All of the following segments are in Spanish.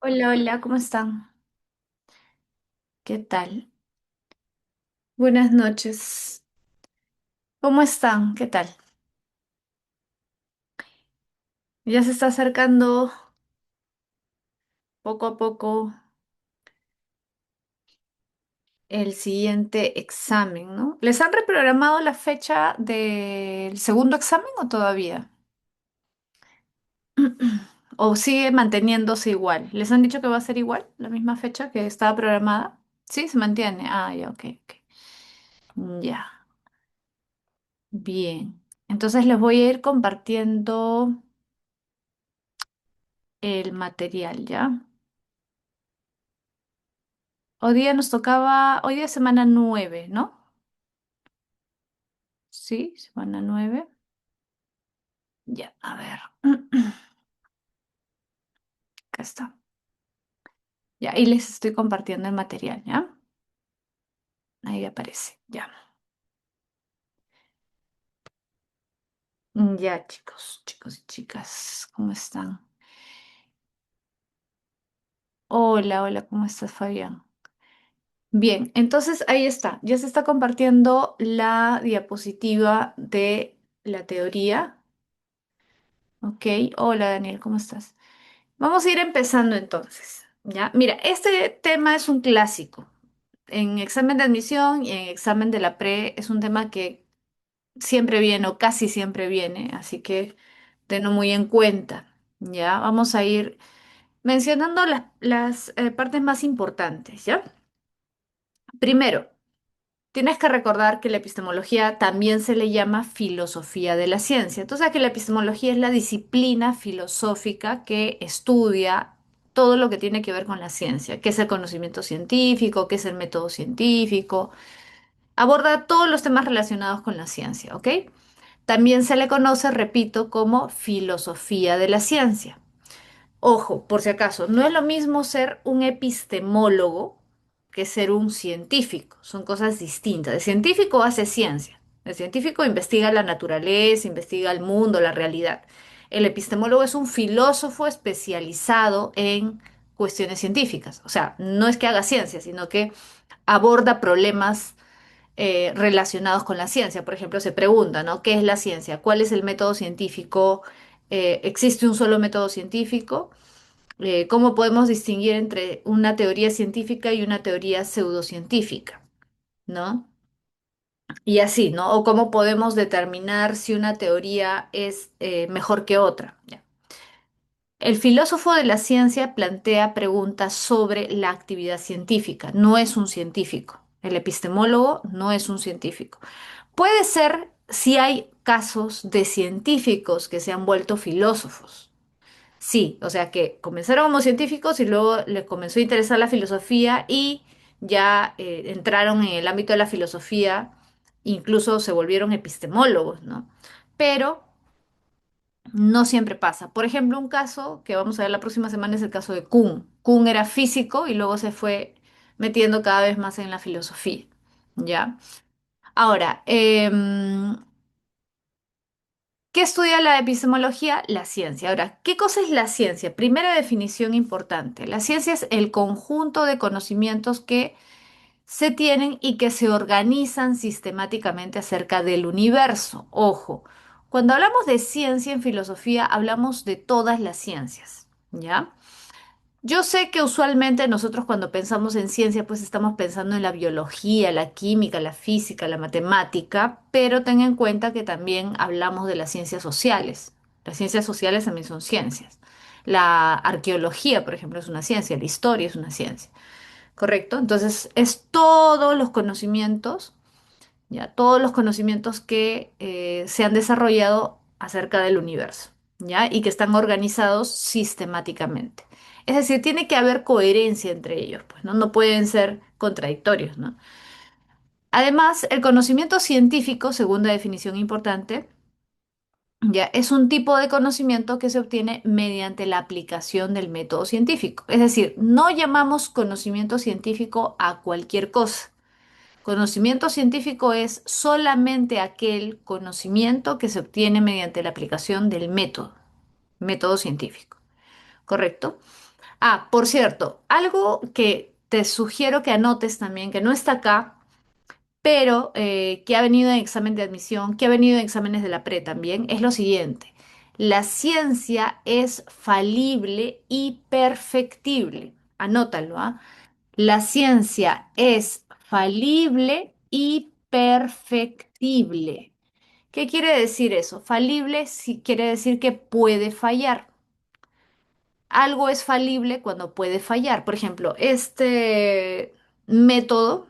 Hola, hola, ¿cómo están? ¿Qué tal? Buenas noches. ¿Cómo están? ¿Qué tal? Ya se está acercando poco a poco el siguiente examen, ¿no? ¿Les han reprogramado la fecha del segundo examen o todavía? ¿O sigue manteniéndose igual? ¿Les han dicho que va a ser igual, la misma fecha que estaba programada? Sí, se mantiene. Ah, ya, ok, ok. Ya, bien. Entonces les voy a ir compartiendo el material, ¿ya? Hoy día nos tocaba, hoy día es semana 9, ¿no? Sí, semana 9. Ya, a ver. Acá está. Ya, y les estoy compartiendo el material, ¿ya? Ahí aparece, ya. Ya, chicos, chicos y chicas, ¿cómo están? Hola, hola, ¿cómo estás, Fabián? Bien, entonces ahí está. Ya se está compartiendo la diapositiva de la teoría. Ok, hola, Daniel, ¿cómo estás? Vamos a ir empezando entonces, ¿ya? Mira, este tema es un clásico. En examen de admisión y en examen de la pre es un tema que siempre viene o casi siempre viene, así que tenlo muy en cuenta, ¿ya? Vamos a ir mencionando las partes más importantes, ¿ya? Primero, tienes que recordar que la epistemología también se le llama filosofía de la ciencia. Entonces, que la epistemología es la disciplina filosófica que estudia todo lo que tiene que ver con la ciencia, qué es el conocimiento científico, qué es el método científico, aborda todos los temas relacionados con la ciencia, ¿ok? También se le conoce, repito, como filosofía de la ciencia. Ojo, por si acaso, no es lo mismo ser un epistemólogo que ser un científico. Son cosas distintas. El científico hace ciencia. El científico investiga la naturaleza, investiga el mundo, la realidad. El epistemólogo es un filósofo especializado en cuestiones científicas. O sea, no es que haga ciencia, sino que aborda problemas relacionados con la ciencia. Por ejemplo, se pregunta, ¿no? ¿Qué es la ciencia? ¿Cuál es el método científico? ¿Existe un solo método científico? ¿Cómo podemos distinguir entre una teoría científica y una teoría pseudocientífica? ¿No? Y así, ¿no? O cómo podemos determinar si una teoría es mejor que otra. Ya. El filósofo de la ciencia plantea preguntas sobre la actividad científica, no es un científico. El epistemólogo no es un científico. Puede ser si hay casos de científicos que se han vuelto filósofos. Sí, o sea que comenzaron como científicos y luego les comenzó a interesar la filosofía y ya entraron en el ámbito de la filosofía, incluso se volvieron epistemólogos, ¿no? Pero no siempre pasa. Por ejemplo, un caso que vamos a ver la próxima semana es el caso de Kuhn. Kuhn era físico y luego se fue metiendo cada vez más en la filosofía, ¿ya? Ahora, ¿qué estudia la epistemología? La ciencia. Ahora, ¿qué cosa es la ciencia? Primera definición importante. La ciencia es el conjunto de conocimientos que se tienen y que se organizan sistemáticamente acerca del universo. Ojo, cuando hablamos de ciencia en filosofía, hablamos de todas las ciencias, ¿ya? Yo sé que usualmente nosotros cuando pensamos en ciencia, pues estamos pensando en la biología, la química, la física, la matemática, pero ten en cuenta que también hablamos de las ciencias sociales. Las ciencias sociales también son ciencias. La arqueología, por ejemplo, es una ciencia, la historia es una ciencia, ¿correcto? Entonces, es todos los conocimientos, ya, todos los conocimientos que se han desarrollado acerca del universo, ¿ya? Y que están organizados sistemáticamente. Es decir, tiene que haber coherencia entre ellos, pues, ¿no? No pueden ser contradictorios, ¿no? Además, el conocimiento científico, segunda definición importante, ya, es un tipo de conocimiento que se obtiene mediante la aplicación del método científico. Es decir, no llamamos conocimiento científico a cualquier cosa. Conocimiento científico es solamente aquel conocimiento que se obtiene mediante la aplicación del método científico, ¿correcto? Ah, por cierto, algo que te sugiero que anotes también, que no está acá, pero que ha venido en examen de admisión, que ha venido en exámenes de la pre también, es lo siguiente. La ciencia es falible y perfectible. Anótalo, ¿ah? La ciencia es falible y perfectible. ¿Qué quiere decir eso? Falible sí quiere decir que puede fallar. Algo es falible cuando puede fallar. Por ejemplo, este método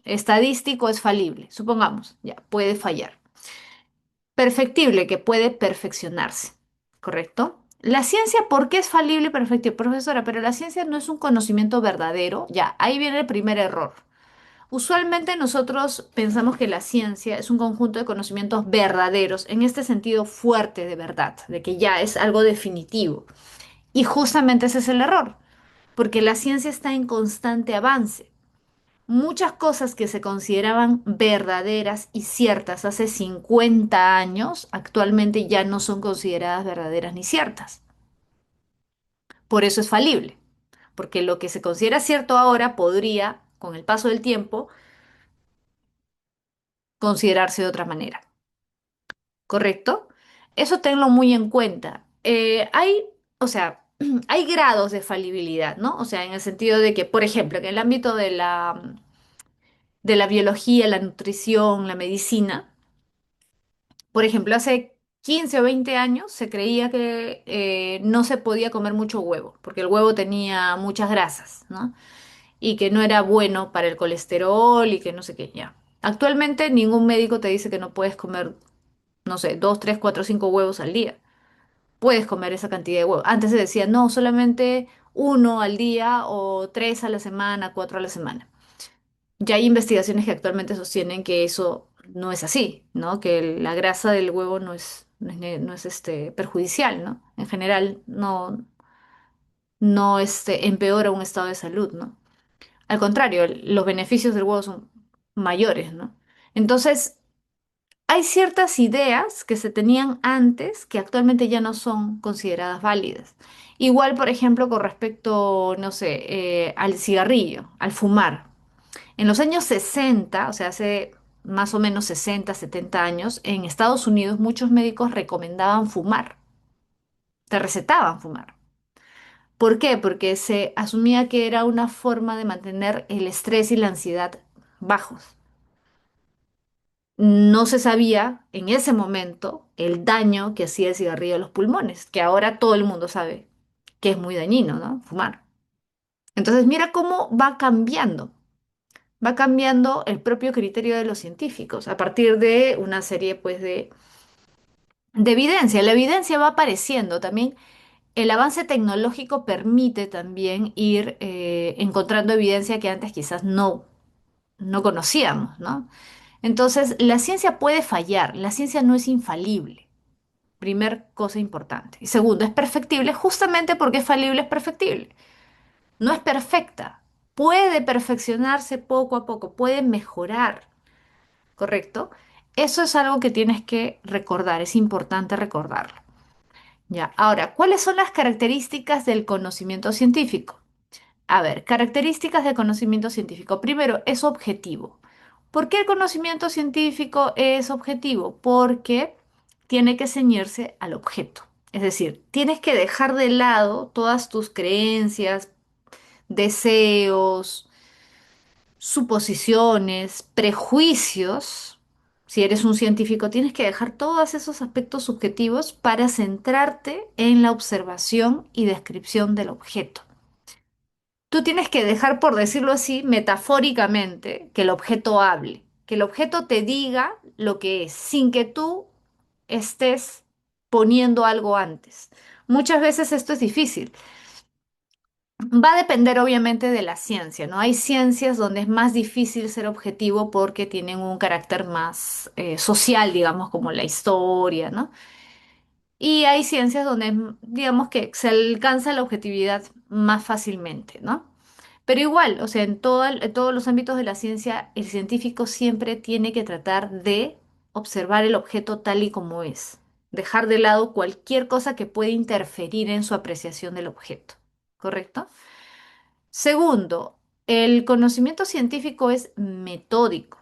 estadístico es falible, supongamos, ya, puede fallar. Perfectible, que puede perfeccionarse, ¿correcto? La ciencia, ¿por qué es falible y perfectible? Profesora, pero la ciencia no es un conocimiento verdadero. Ya, ahí viene el primer error. Usualmente nosotros pensamos que la ciencia es un conjunto de conocimientos verdaderos, en este sentido fuerte de verdad, de que ya es algo definitivo. Y justamente ese es el error, porque la ciencia está en constante avance. Muchas cosas que se consideraban verdaderas y ciertas hace 50 años, actualmente ya no son consideradas verdaderas ni ciertas. Por eso es falible, porque lo que se considera cierto ahora podría, con el paso del tiempo, considerarse de otra manera. ¿Correcto? Eso tenlo muy en cuenta. O sea, hay grados de falibilidad, ¿no? O sea, en el sentido de que, por ejemplo, en el ámbito de la biología, la nutrición, la medicina, por ejemplo, hace 15 o 20 años se creía que no se podía comer mucho huevo, porque el huevo tenía muchas grasas, ¿no? Y que no era bueno para el colesterol y que no sé qué, ya. Actualmente ningún médico te dice que no puedes comer, no sé, 2, 3, 4, 5 huevos al día. Puedes comer esa cantidad de huevos. Antes se decía, no, solamente uno al día o tres a la semana, cuatro a la semana. Ya hay investigaciones que actualmente sostienen que eso no es así, ¿no? Que la grasa del huevo no es perjudicial, ¿no? En general no empeora un estado de salud, ¿no? Al contrario, los beneficios del huevo son mayores, ¿no? Entonces, hay ciertas ideas que se tenían antes que actualmente ya no son consideradas válidas. Igual, por ejemplo, con respecto, no sé, al cigarrillo, al fumar. En los años 60, o sea, hace más o menos 60, 70 años, en Estados Unidos muchos médicos recomendaban fumar, te recetaban fumar. ¿Por qué? Porque se asumía que era una forma de mantener el estrés y la ansiedad bajos. No se sabía en ese momento el daño que hacía el cigarrillo a los pulmones, que ahora todo el mundo sabe que es muy dañino, ¿no? Fumar. Entonces, mira cómo va cambiando el propio criterio de los científicos a partir de una serie, pues, de evidencia. La evidencia va apareciendo también. El avance tecnológico permite también ir encontrando evidencia que antes quizás no conocíamos, ¿no? Entonces, la ciencia puede fallar, la ciencia no es infalible. Primer cosa importante. Y segundo, es perfectible justamente porque es falible, es perfectible. No es perfecta. Puede perfeccionarse poco a poco, puede mejorar, ¿correcto? Eso es algo que tienes que recordar, es importante recordarlo. Ya, ahora, ¿cuáles son las características del conocimiento científico? A ver, características del conocimiento científico. Primero, es objetivo. ¿Por qué el conocimiento científico es objetivo? Porque tiene que ceñirse al objeto. Es decir, tienes que dejar de lado todas tus creencias, deseos, suposiciones, prejuicios. Si eres un científico, tienes que dejar todos esos aspectos subjetivos para centrarte en la observación y descripción del objeto. Tú tienes que dejar, por decirlo así, metafóricamente, que el objeto hable, que el objeto te diga lo que es, sin que tú estés poniendo algo antes. Muchas veces esto es difícil. Va a depender obviamente de la ciencia, ¿no? Hay ciencias donde es más difícil ser objetivo porque tienen un carácter más social, digamos, como la historia, ¿no? Y hay ciencias donde, digamos que se alcanza la objetividad más fácilmente, ¿no? Pero igual, o sea, en todos los ámbitos de la ciencia, el científico siempre tiene que tratar de observar el objeto tal y como es, dejar de lado cualquier cosa que pueda interferir en su apreciación del objeto. ¿correcto? Segundo, el conocimiento científico es metódico.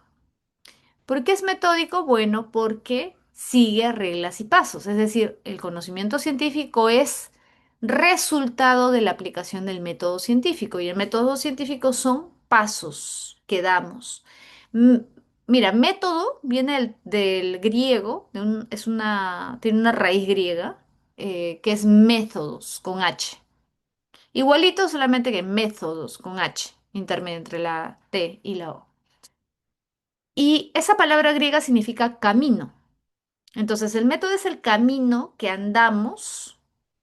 ¿Por qué es metódico? Bueno, porque sigue reglas y pasos. Es decir, el conocimiento científico es resultado de la aplicación del método científico. Y el método científico son pasos que damos. M- Mira, método viene del griego, tiene una raíz griega que es métodos con H. Igualito solamente que métodos con H, intermedio entre la T y la O. Y esa palabra griega significa camino. Entonces, el método es el camino que andamos,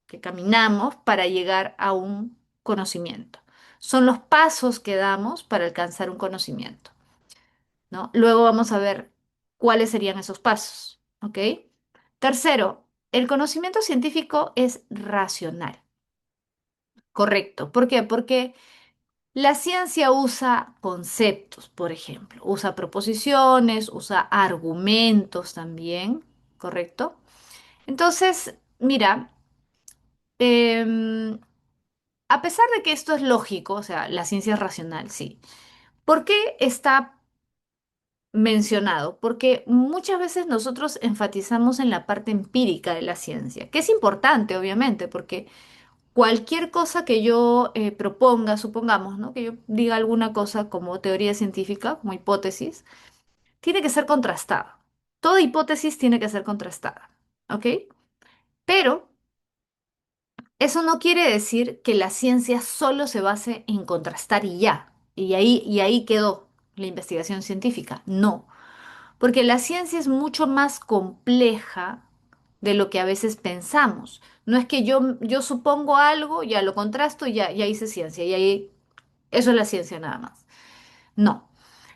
que caminamos para llegar a un conocimiento. Son los pasos que damos para alcanzar un conocimiento, ¿no? Luego vamos a ver cuáles serían esos pasos, ¿ok? Tercero, el conocimiento científico es racional, correcto. ¿Por qué? Porque la ciencia usa conceptos, por ejemplo, usa proposiciones, usa argumentos también, ¿correcto? Entonces, mira, em, a pesar de que esto es lógico, o sea, la ciencia es racional, sí. ¿Por qué está mencionado? Porque muchas veces nosotros enfatizamos en la parte empírica de la ciencia, que es importante, obviamente, porque cualquier cosa que yo proponga, supongamos, ¿no? Que yo diga alguna cosa como teoría científica, como hipótesis, tiene que ser contrastada. Toda hipótesis tiene que ser contrastada, ¿ok? Pero eso no quiere decir que la ciencia solo se base en contrastar y ya, y ahí quedó la investigación científica. No, porque la ciencia es mucho más compleja de lo que a veces pensamos. No es que yo supongo algo, ya lo contrasto y ya hice ciencia, y ahí eso es la ciencia nada más. No.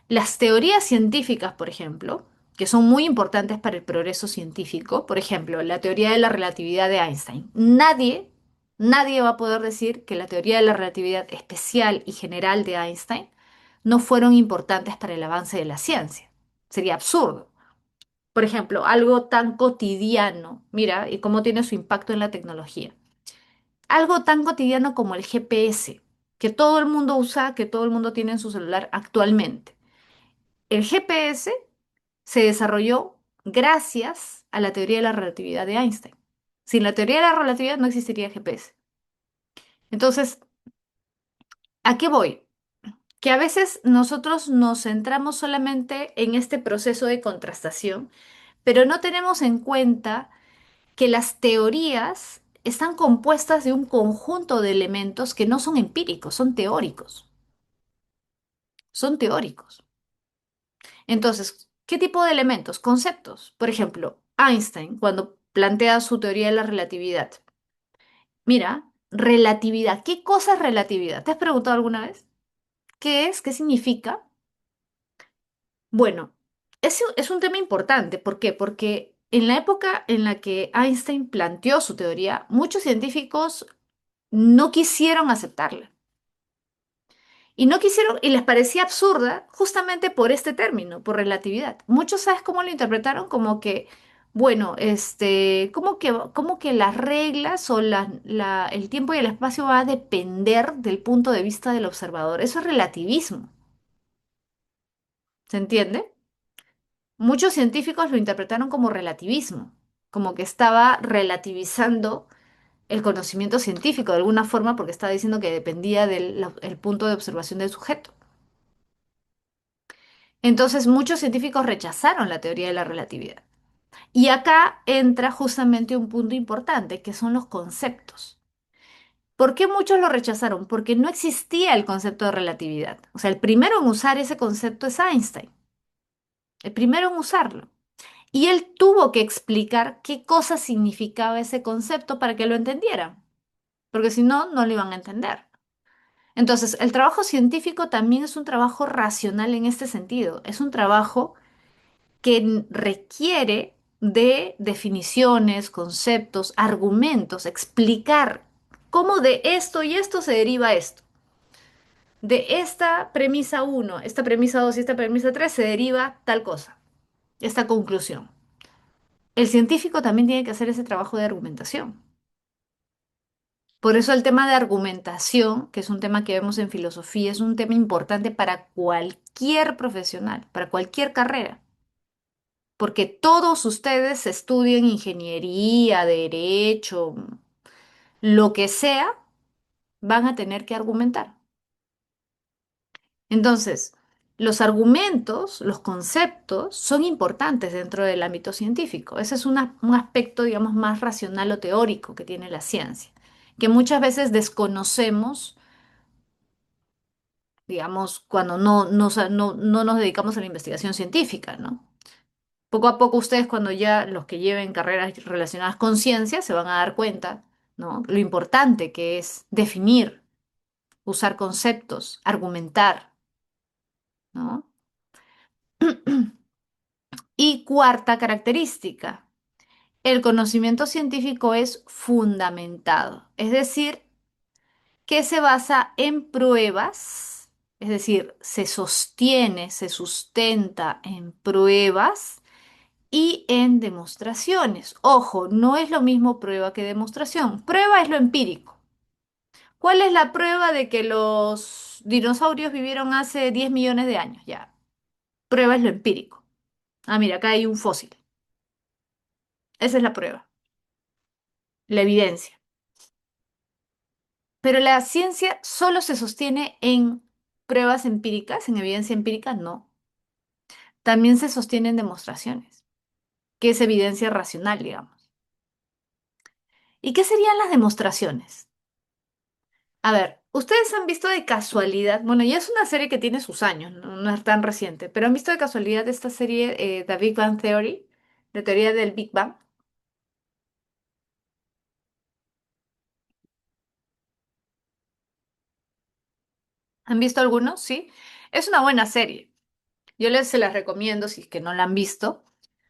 Las teorías científicas, por ejemplo, que son muy importantes para el progreso científico, por ejemplo, la teoría de la relatividad de Einstein. Nadie va a poder decir que la teoría de la relatividad especial y general de Einstein no fueron importantes para el avance de la ciencia. Sería absurdo. Por ejemplo, algo tan cotidiano, mira, y cómo tiene su impacto en la tecnología. Algo tan cotidiano como el GPS, que todo el mundo usa, que todo el mundo tiene en su celular actualmente. El GPS se desarrolló gracias a la teoría de la relatividad de Einstein. Sin la teoría de la relatividad no existiría GPS. Entonces, ¿a qué voy? Que a veces nosotros nos centramos solamente en este proceso de contrastación, pero no tenemos en cuenta que las teorías están compuestas de un conjunto de elementos que no son empíricos, son teóricos. Son teóricos. Entonces, ¿qué tipo de elementos? Conceptos. Por ejemplo, Einstein, cuando plantea su teoría de la relatividad. Mira, relatividad. ¿Qué cosa es relatividad? ¿Te has preguntado alguna vez? ¿Qué es? ¿Qué significa? Bueno, es un tema importante. ¿Por qué? Porque en la época en la que Einstein planteó su teoría, muchos científicos no quisieron aceptarla. Y no quisieron, y les parecía absurda justamente por este término, por relatividad. Muchos, ¿sabes cómo lo interpretaron? Como que, bueno, como que las reglas o el tiempo y el espacio va a depender del punto de vista del observador. Eso es relativismo. ¿Se entiende? Muchos científicos lo interpretaron como relativismo, como que estaba relativizando el conocimiento científico de alguna forma porque estaba diciendo que dependía el punto de observación del sujeto. Entonces, muchos científicos rechazaron la teoría de la relatividad. Y acá entra justamente un punto importante, que son los conceptos. ¿Por qué muchos lo rechazaron? Porque no existía el concepto de relatividad. O sea, el primero en usar ese concepto es Einstein, el primero en usarlo. Y él tuvo que explicar qué cosa significaba ese concepto para que lo entendieran, porque si no, no lo iban a entender. Entonces, el trabajo científico también es un trabajo racional en este sentido. Es un trabajo que requiere de definiciones, conceptos, argumentos, explicar cómo de esto y esto se deriva esto. De esta premisa uno, esta premisa 2 y esta premisa 3 se deriva tal cosa, esta conclusión. El científico también tiene que hacer ese trabajo de argumentación. Por eso el tema de argumentación, que es un tema que vemos en filosofía, es un tema importante para cualquier profesional, para cualquier carrera, porque todos ustedes estudian ingeniería, derecho, lo que sea, van a tener que argumentar. Entonces, los argumentos, los conceptos son importantes dentro del ámbito científico. Ese es un aspecto, digamos, más racional o teórico que tiene la ciencia, que muchas veces desconocemos, digamos, cuando no nos dedicamos a la investigación científica, ¿no? Poco a poco ustedes, cuando ya los que lleven carreras relacionadas con ciencia, se van a dar cuenta, ¿no? Lo importante que es definir, usar conceptos, argumentar, ¿no? Y cuarta característica, el conocimiento científico es fundamentado, es decir, que se basa en pruebas, es decir, se sostiene, se sustenta en pruebas y en demostraciones. Ojo, no es lo mismo prueba que demostración. Prueba es lo empírico. ¿Cuál es la prueba de que los dinosaurios vivieron hace 10 millones de años? Ya, prueba es lo empírico. Ah, mira, acá hay un fósil. Esa es la prueba, la evidencia. Pero la ciencia solo se sostiene en pruebas empíricas, en evidencia empírica, no. También se sostiene en demostraciones, que es evidencia racional, digamos. ¿Y qué serían las demostraciones? A ver, ustedes han visto de casualidad, bueno, ya es una serie que tiene sus años, no es tan reciente, pero han visto de casualidad esta serie, The Big Bang Theory, la teoría del Big Bang. ¿Han visto algunos? Sí. Es una buena serie. Se las recomiendo si es que no la han visto,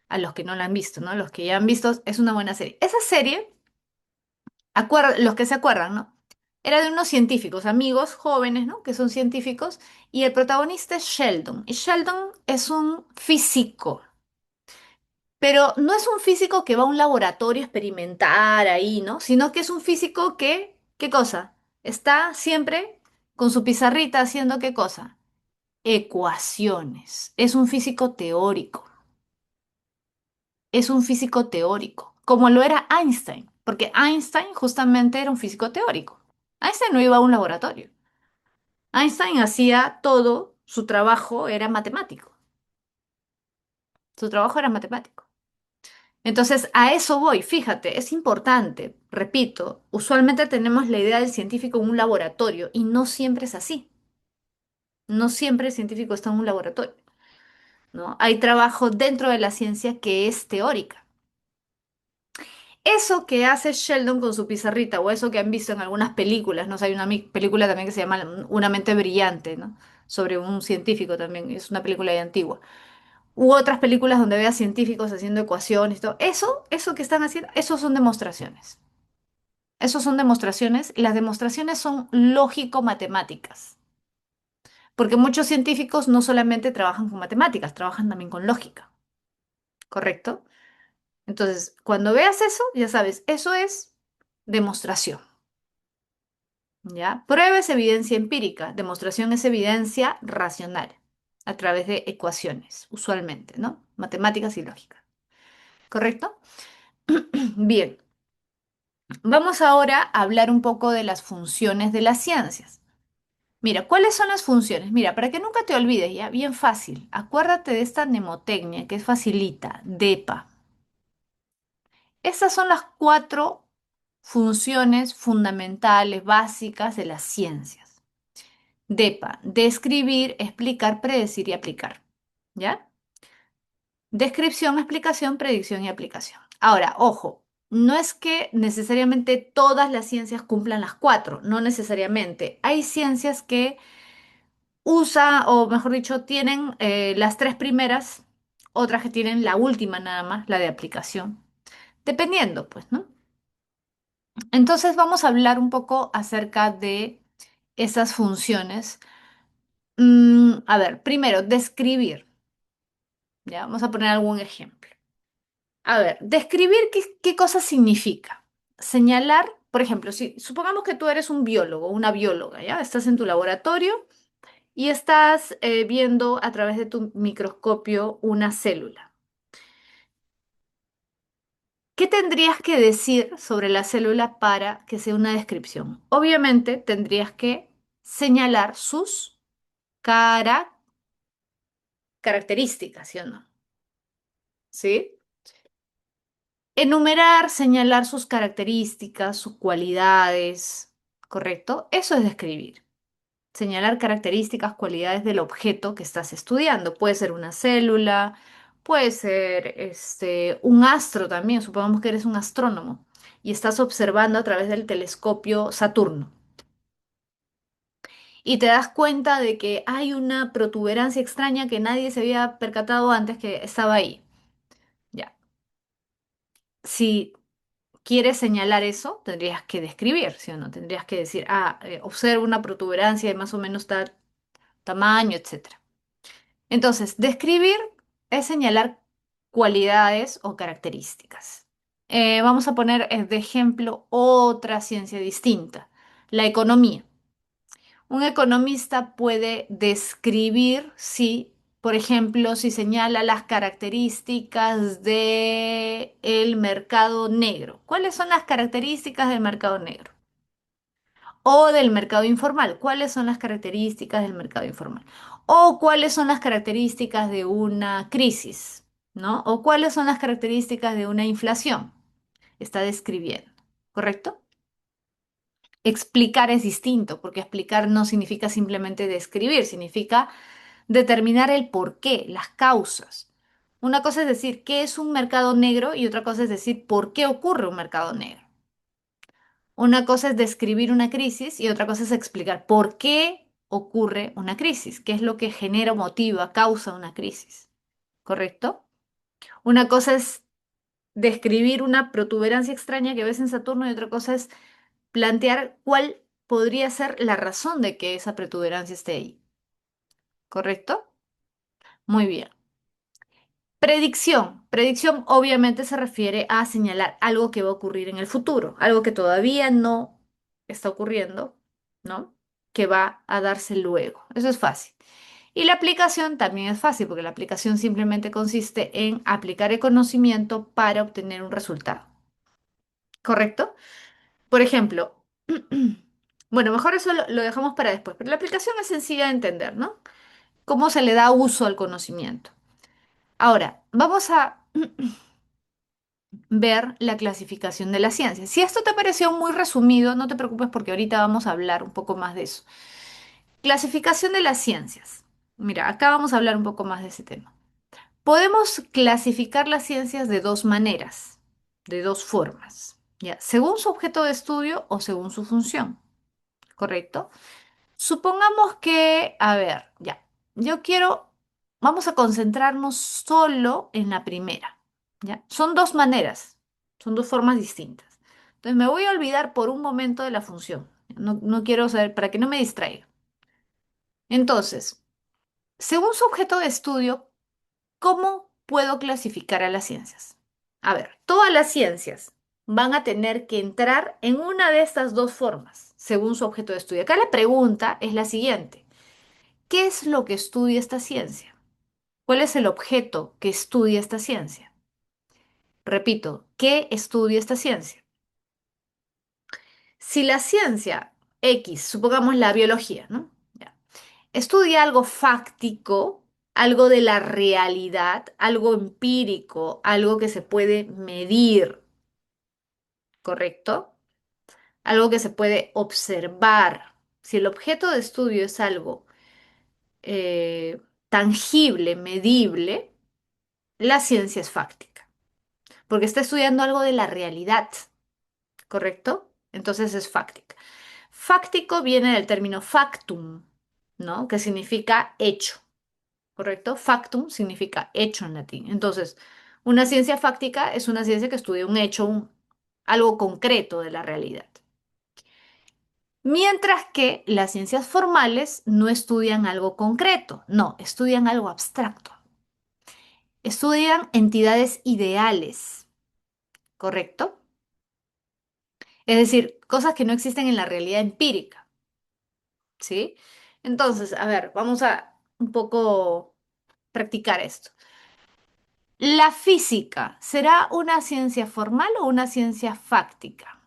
a los que no la han visto, ¿no? Los que ya han visto, es una buena serie. Esa serie, los que se acuerdan, ¿no? Era de unos científicos, amigos jóvenes, ¿no? Que son científicos, y el protagonista es Sheldon. Y Sheldon es un físico. Pero no es un físico que va a un laboratorio a experimentar ahí, ¿no? Sino que es un físico que, ¿qué cosa? Está siempre con su pizarrita haciendo ¿qué cosa? Ecuaciones. Es un físico teórico. Es un físico teórico, como lo era Einstein, porque Einstein justamente era un físico teórico. Einstein no iba a un laboratorio. Einstein hacía todo, su trabajo era matemático. Su trabajo era matemático. Entonces, a eso voy, fíjate, es importante, repito, usualmente tenemos la idea del científico en un laboratorio y no siempre es así. No siempre el científico está en un laboratorio, ¿no? Hay trabajo dentro de la ciencia que es teórica. Eso que hace Sheldon con su pizarrita, o eso que han visto en algunas películas, ¿no? O sea, hay una película también que se llama Una mente brillante, ¿no? Sobre un científico también, es una película ya antigua. U otras películas donde veas científicos haciendo ecuaciones y todo. Eso que están haciendo, eso son demostraciones. Esos son demostraciones. Las demostraciones son lógico-matemáticas, porque muchos científicos no solamente trabajan con matemáticas, trabajan también con lógica, ¿correcto? Entonces, cuando veas eso, ya sabes, eso es demostración, ¿ya? Prueba es evidencia empírica, demostración es evidencia racional, a través de ecuaciones, usualmente, ¿no? Matemáticas y lógica, ¿correcto? Bien, vamos ahora a hablar un poco de las funciones de las ciencias. Mira, ¿cuáles son las funciones? Mira, para que nunca te olvides, ya, bien fácil. Acuérdate de esta mnemotecnia que es facilita, DEPA. Estas son las cuatro funciones fundamentales, básicas de las ciencias. DEPA, describir, explicar, predecir y aplicar. ¿Ya? Descripción, explicación, predicción y aplicación. Ahora, ojo, no es que necesariamente todas las ciencias cumplan las cuatro, no necesariamente. Hay ciencias que o mejor dicho, tienen las tres primeras, otras que tienen la última nada más, la de aplicación, dependiendo, pues, ¿no? Entonces vamos a hablar un poco acerca de esas funciones. A ver, primero, describir, ¿ya? Vamos a poner algún ejemplo. A ver, describir qué cosa significa. Señalar por ejemplo, si supongamos que tú eres un biólogo, una bióloga, ¿ya? Estás en tu laboratorio y estás viendo a través de tu microscopio una célula. ¿Qué tendrías que decir sobre la célula para que sea una descripción? Obviamente tendrías que señalar sus características, ¿sí o no? ¿Sí? Enumerar, señalar sus características, sus cualidades, ¿correcto? Eso es describir. Señalar características, cualidades del objeto que estás estudiando. Puede ser una célula, puede ser un astro también. Supongamos que eres un astrónomo y estás observando a través del telescopio Saturno y te das cuenta de que hay una protuberancia extraña que nadie se había percatado antes que estaba ahí. Ya. Si quieres señalar eso, tendrías que describir, ¿sí o no? Tendrías que decir, observo una protuberancia de más o menos tal tamaño, etcétera. Entonces, describir es señalar cualidades o características. Vamos a poner de ejemplo otra ciencia distinta, la economía. Un economista puede describir si, por ejemplo, si señala las características del mercado negro. ¿Cuáles son las características del mercado negro? O del mercado informal. ¿Cuáles son las características del mercado informal? O cuáles son las características de una crisis, ¿no? O cuáles son las características de una inflación. Está describiendo, ¿correcto? Explicar es distinto, porque explicar no significa simplemente describir, significa determinar el porqué, las causas. Una cosa es decir qué es un mercado negro y otra cosa es decir por qué ocurre un mercado negro. Una cosa es describir una crisis y otra cosa es explicar por qué ocurre una crisis, qué es lo que genera, motiva, causa una crisis. ¿Correcto? Una cosa es describir una protuberancia extraña que ves en Saturno y otra cosa es plantear cuál podría ser la razón de que esa protuberancia esté ahí. ¿Correcto? Muy bien. Predicción. Predicción obviamente se refiere a señalar algo que va a ocurrir en el futuro, algo que todavía no está ocurriendo, ¿no? Que va a darse luego. Eso es fácil. Y la aplicación también es fácil, porque la aplicación simplemente consiste en aplicar el conocimiento para obtener un resultado. ¿Correcto? Por ejemplo, bueno, mejor eso lo dejamos para después, pero la aplicación es sencilla de entender, ¿no? ¿Cómo se le da uso al conocimiento? Ahora, vamos a ver la clasificación de la ciencia. Si esto te pareció muy resumido, no te preocupes porque ahorita vamos a hablar un poco más de eso. Clasificación de las ciencias. Mira, acá vamos a hablar un poco más de ese tema. Podemos clasificar las ciencias de dos maneras, de dos formas, ¿ya? Según su objeto de estudio o según su función, ¿correcto? Supongamos que, a ver, ya, yo quiero, vamos a concentrarnos solo en la primera, ¿ya? Son dos maneras, son dos formas distintas. Entonces me voy a olvidar por un momento de la función. No quiero saber, para que no me distraiga. Entonces, según su objeto de estudio, ¿cómo puedo clasificar a las ciencias? A ver, todas las ciencias van a tener que entrar en una de estas dos formas, según su objeto de estudio. Acá la pregunta es la siguiente. ¿Qué es lo que estudia esta ciencia? ¿Cuál es el objeto que estudia esta ciencia? Repito, ¿qué estudia esta ciencia? Si la ciencia X, supongamos la biología, ¿no? Ya, estudia algo fáctico, algo de la realidad, algo empírico, algo que se puede medir, ¿correcto? Algo que se puede observar. Si el objeto de estudio es algo tangible, medible, la ciencia es fáctica, porque está estudiando algo de la realidad, ¿correcto? Entonces es fáctica. Fáctico viene del término factum, ¿no? Que significa hecho, ¿correcto? Factum significa hecho en latín. Entonces, una ciencia fáctica es una ciencia que estudia un hecho, algo concreto de la realidad. Mientras que las ciencias formales no estudian algo concreto, no, estudian algo abstracto. Estudian entidades ideales, ¿correcto? Es decir, cosas que no existen en la realidad empírica, ¿sí? Entonces, a ver, vamos a un poco practicar esto. ¿La física será una ciencia formal o una ciencia fáctica?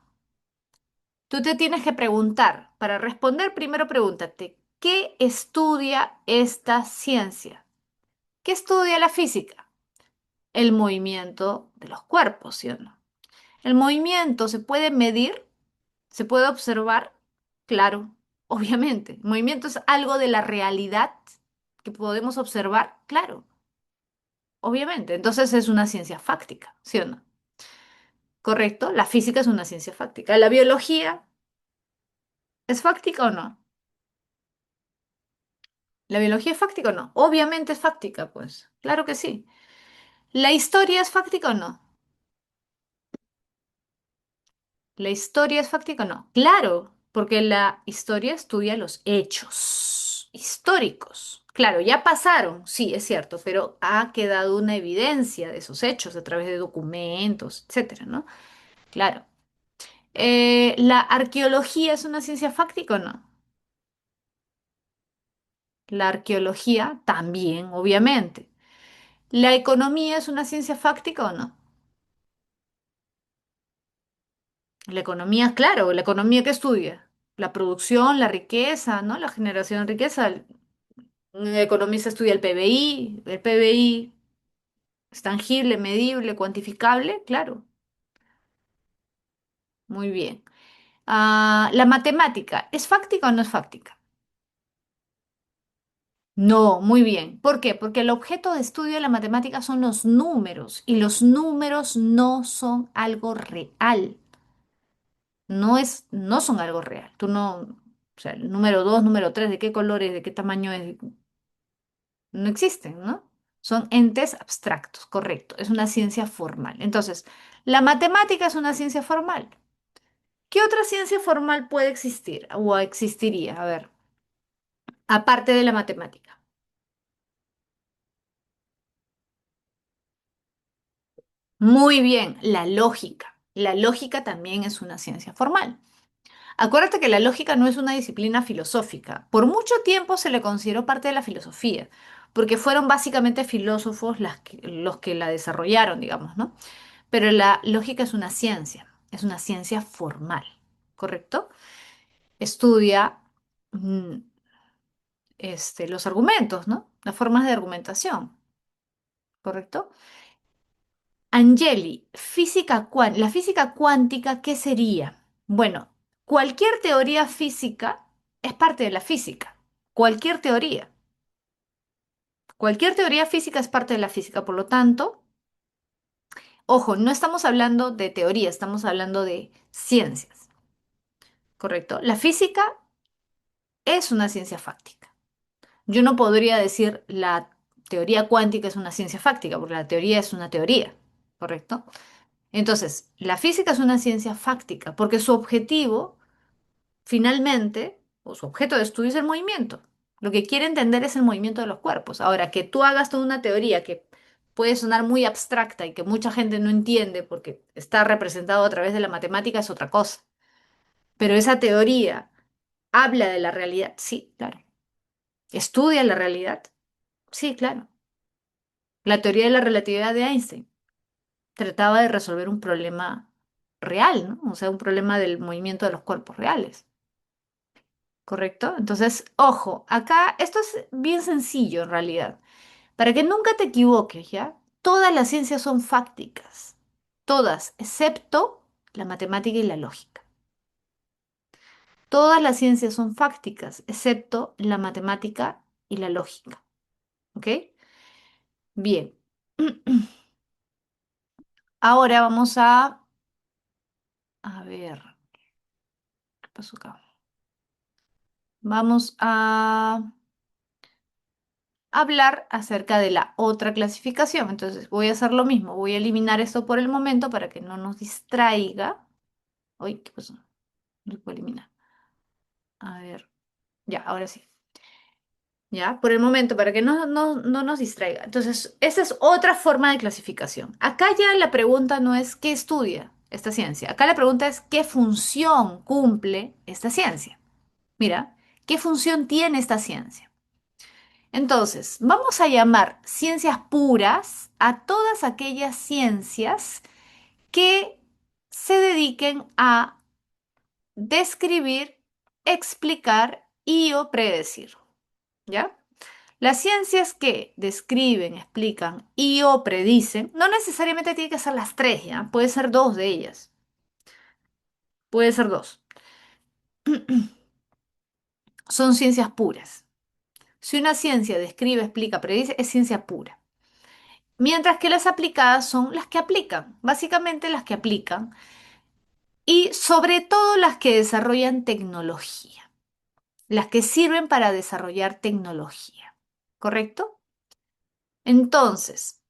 Tú te tienes que preguntar, para responder, primero pregúntate, ¿qué estudia esta ciencia? ¿Qué estudia la física? El movimiento de los cuerpos, ¿sí o no? ¿El movimiento se puede medir? ¿Se puede observar? Claro, obviamente. ¿El movimiento es algo de la realidad que podemos observar? Claro, obviamente. Entonces es una ciencia fáctica, ¿sí o no? ¿Correcto? La física es una ciencia fáctica. ¿La biología es fáctica o no? ¿La biología es fáctica o no? Obviamente es fáctica, pues. Claro que sí. ¿La historia es fáctica o no? ¿La historia es fáctica o no? Claro, porque la historia estudia los hechos históricos. Claro, ya pasaron, sí, es cierto, pero ha quedado una evidencia de esos hechos a través de documentos, etcétera, ¿no? Claro. ¿La arqueología es una ciencia fáctica o no? La arqueología también, obviamente. ¿La economía es una ciencia fáctica o no? La economía, claro, la economía que estudia. La producción, la riqueza, ¿no? La generación de riqueza. Un economista estudia el PBI. El PBI es tangible, medible, cuantificable, claro. Muy bien. ¿La matemática es fáctica o no es fáctica? No, muy bien. ¿Por qué? Porque el objeto de estudio de la matemática son los números y los números no son algo real. No son algo real. Tú no, o sea, el número 2, número 3, de qué colores, de qué tamaño es, no existen, ¿no? Son entes abstractos, correcto. Es una ciencia formal. Entonces, la matemática es una ciencia formal. ¿Qué otra ciencia formal puede existir o existiría? A ver, aparte de la matemática. Muy bien, la lógica. La lógica también es una ciencia formal. Acuérdate que la lógica no es una disciplina filosófica. Por mucho tiempo se le consideró parte de la filosofía, porque fueron básicamente filósofos los que la desarrollaron, digamos, ¿no? Pero la lógica es una ciencia formal, ¿correcto? Estudia los argumentos, ¿no? Las formas de argumentación, ¿correcto? Angeli, la física cuántica, ¿qué sería? Bueno, cualquier teoría física es parte de la física. Cualquier teoría. Cualquier teoría física es parte de la física. Por lo tanto, ojo, no estamos hablando de teoría, estamos hablando de ciencias, ¿correcto? La física es una ciencia fáctica. Yo no podría decir la teoría cuántica es una ciencia fáctica, porque la teoría es una teoría, ¿correcto? Entonces, la física es una ciencia fáctica, porque su objetivo, finalmente, o su objeto de estudio es el movimiento. Lo que quiere entender es el movimiento de los cuerpos. Ahora, que tú hagas toda una teoría que puede sonar muy abstracta y que mucha gente no entiende porque está representado a través de la matemática es otra cosa. Pero esa teoría habla de la realidad, sí, claro. Estudia la realidad, sí, claro. La teoría de la relatividad de Einstein trataba de resolver un problema real, ¿no? O sea, un problema del movimiento de los cuerpos reales, ¿correcto? Entonces, ojo, acá esto es bien sencillo en realidad. Para que nunca te equivoques, ¿ya? Todas las ciencias son fácticas, todas, excepto la matemática y la lógica. Todas las ciencias son fácticas, excepto la matemática y la lógica, ¿ok? Bien. Ahora vamos a ver, ¿qué pasó acá? Vamos a hablar acerca de la otra clasificación. Entonces voy a hacer lo mismo, voy a eliminar esto por el momento para que no nos distraiga. Uy, ¿qué pasó? Lo puedo eliminar. A ver, ya, ahora sí. Ya, por el momento, para que no nos distraiga. Entonces, esa es otra forma de clasificación. Acá ya la pregunta no es qué estudia, esta ciencia? Acá la pregunta es, ¿qué función cumple esta ciencia? Mira, ¿qué función tiene esta ciencia? Entonces, vamos a llamar ciencias puras a todas aquellas ciencias que se dediquen a describir, explicar y o predecir, ¿ya? Las ciencias que describen, explican y o predicen, no necesariamente tienen que ser las tres, ¿ya? Puede ser dos de ellas, puede ser dos. Son ciencias puras. Si una ciencia describe, explica, predice, es ciencia pura. Mientras que las aplicadas son las que aplican, básicamente las que aplican y sobre todo las que desarrollan tecnología, las que sirven para desarrollar tecnología, ¿correcto? Entonces,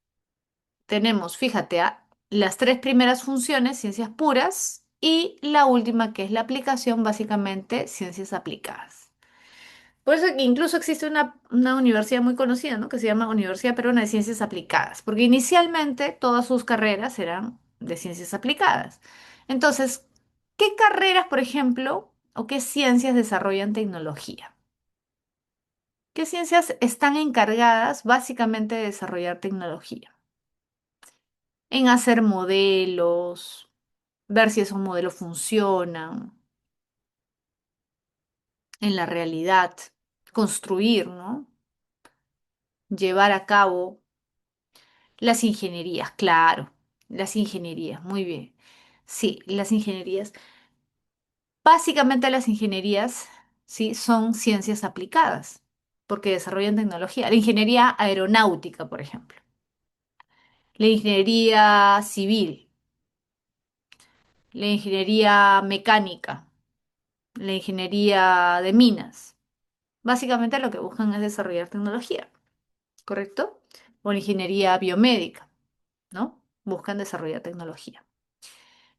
tenemos, fíjate, las tres primeras funciones, ciencias puras, y la última que es la aplicación, básicamente ciencias aplicadas. Por eso que incluso existe una universidad muy conocida, ¿no? Que se llama Universidad Peruana de Ciencias Aplicadas, porque inicialmente todas sus carreras eran de ciencias aplicadas. Entonces, ¿qué carreras, por ejemplo, o qué ciencias desarrollan tecnología? ¿Qué ciencias están encargadas básicamente de desarrollar tecnología? En hacer modelos, ver si esos modelos funcionan en la realidad, construir, ¿no? Llevar a cabo las ingenierías, claro, las ingenierías, muy bien. Sí, las ingenierías. Básicamente las ingenierías, sí, son ciencias aplicadas, porque desarrollan tecnología. La ingeniería aeronáutica, por ejemplo. La ingeniería civil, la ingeniería mecánica, la ingeniería de minas. Básicamente lo que buscan es desarrollar tecnología, ¿correcto? O la ingeniería biomédica, ¿no? Buscan desarrollar tecnología,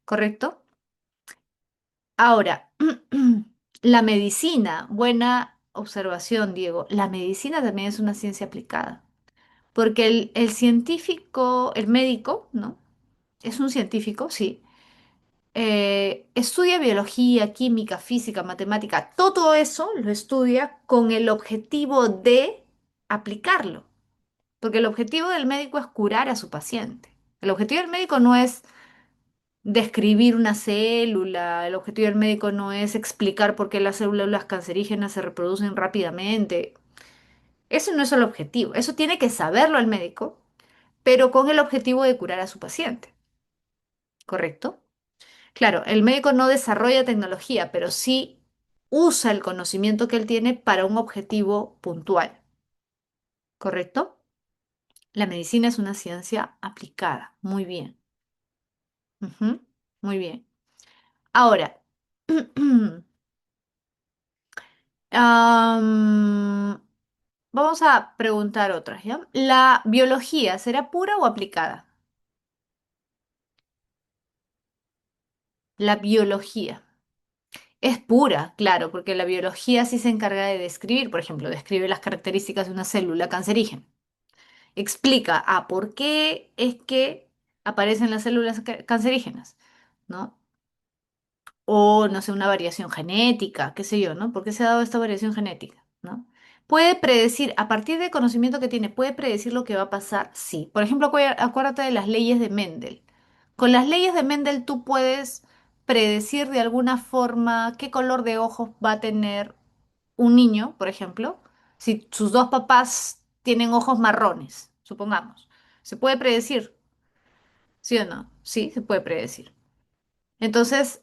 ¿correcto? Ahora, la medicina, buena observación, Diego. La medicina también es una ciencia aplicada, porque el científico, el médico, ¿no? Es un científico, sí. Estudia biología, química, física, matemática, todo eso lo estudia con el objetivo de aplicarlo, porque el objetivo del médico es curar a su paciente. El objetivo del médico no es describir una célula, el objetivo del médico no es explicar por qué las células cancerígenas se reproducen rápidamente. Eso no es el objetivo, eso tiene que saberlo el médico, pero con el objetivo de curar a su paciente, ¿correcto? Claro, el médico no desarrolla tecnología, pero sí usa el conocimiento que él tiene para un objetivo puntual, ¿correcto? La medicina es una ciencia aplicada, muy bien. Ujú, muy bien. Ahora, vamos a preguntar otras, ¿ya? ¿La biología será pura o aplicada? La biología es pura, claro, porque la biología sí se encarga de describir, por ejemplo, describe las características de una célula cancerígena. Explica, por qué es que aparecen las células cancerígenas, ¿no? O, no sé, una variación genética, qué sé yo, ¿no? ¿Por qué se ha dado esta variación genética? ¿No? Puede predecir, a partir del conocimiento que tiene, puede predecir lo que va a pasar, sí. Por ejemplo, acuérdate de las leyes de Mendel. Con las leyes de Mendel tú puedes predecir de alguna forma qué color de ojos va a tener un niño, por ejemplo, si sus dos papás tienen ojos marrones, supongamos. ¿Se puede predecir? ¿Sí o no? Sí, se puede predecir. Entonces,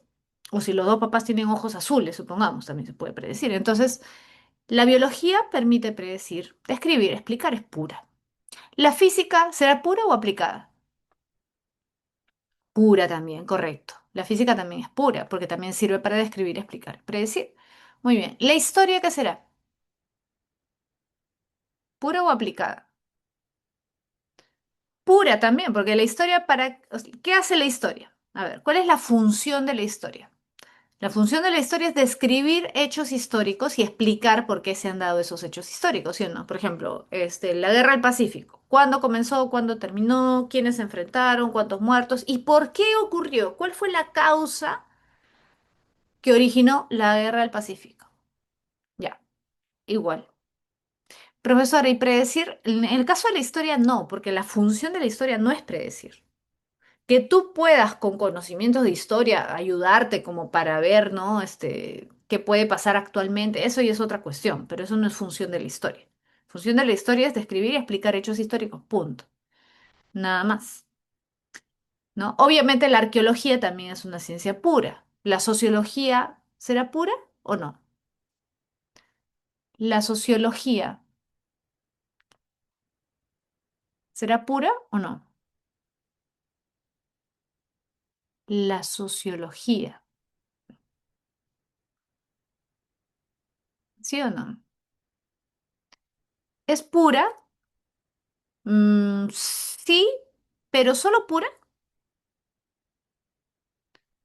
o si los dos papás tienen ojos azules, supongamos, también se puede predecir. Entonces, la biología permite predecir, describir, explicar es pura. ¿La física será pura o aplicada? Pura también, correcto. La física también es pura, porque también sirve para describir, explicar, predecir. Muy bien. ¿La historia qué será? ¿Pura o aplicada? Pura también, porque la historia para... o sea, ¿qué hace la historia? A ver, ¿cuál es la función de la historia? La función de la historia es describir hechos históricos y explicar por qué se han dado esos hechos históricos, ¿sí o no? Por ejemplo, la Guerra del Pacífico. ¿Cuándo comenzó? ¿Cuándo terminó? ¿Quiénes se enfrentaron? ¿Cuántos muertos? ¿Y por qué ocurrió? ¿Cuál fue la causa que originó la Guerra del Pacífico? Ya, igual. Profesora, ¿y predecir? En el caso de la historia, no, porque la función de la historia no es predecir. Que tú puedas con conocimientos de historia ayudarte como para ver, ¿no? Qué puede pasar actualmente, eso ya es otra cuestión, pero eso no es función de la historia. Función de la historia es describir y explicar hechos históricos, punto. Nada más, ¿no? Obviamente la arqueología también es una ciencia pura. ¿La sociología será pura o no? ¿La sociología será pura o no? La sociología, ¿sí o no? ¿Es pura? Sí, pero solo pura.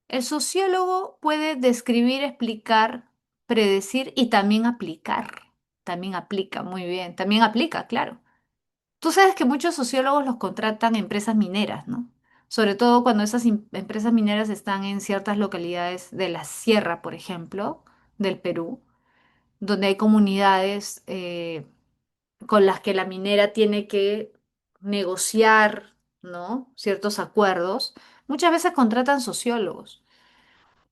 El sociólogo puede describir, explicar, predecir y también aplicar. También aplica, muy bien. También aplica, claro. Tú sabes que muchos sociólogos los contratan empresas mineras, ¿no? Sobre todo cuando esas empresas mineras están en ciertas localidades de la sierra, por ejemplo, del Perú, donde hay comunidades con las que la minera tiene que negociar, ¿no? Ciertos acuerdos. Muchas veces contratan sociólogos.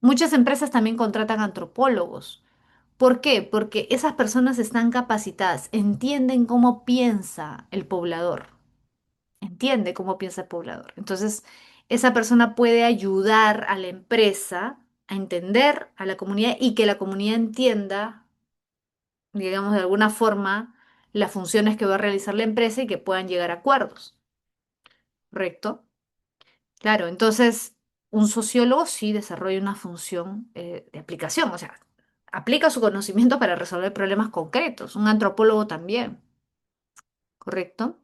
Muchas empresas también contratan antropólogos. ¿Por qué? Porque esas personas están capacitadas, entienden cómo piensa el poblador, entiende cómo piensa el poblador. Entonces, esa persona puede ayudar a la empresa a entender a la comunidad y que la comunidad entienda, digamos, de alguna forma, las funciones que va a realizar la empresa y que puedan llegar a acuerdos, ¿correcto? Claro, entonces un sociólogo sí desarrolla una función de aplicación, o sea, aplica su conocimiento para resolver problemas concretos. Un antropólogo también, ¿correcto?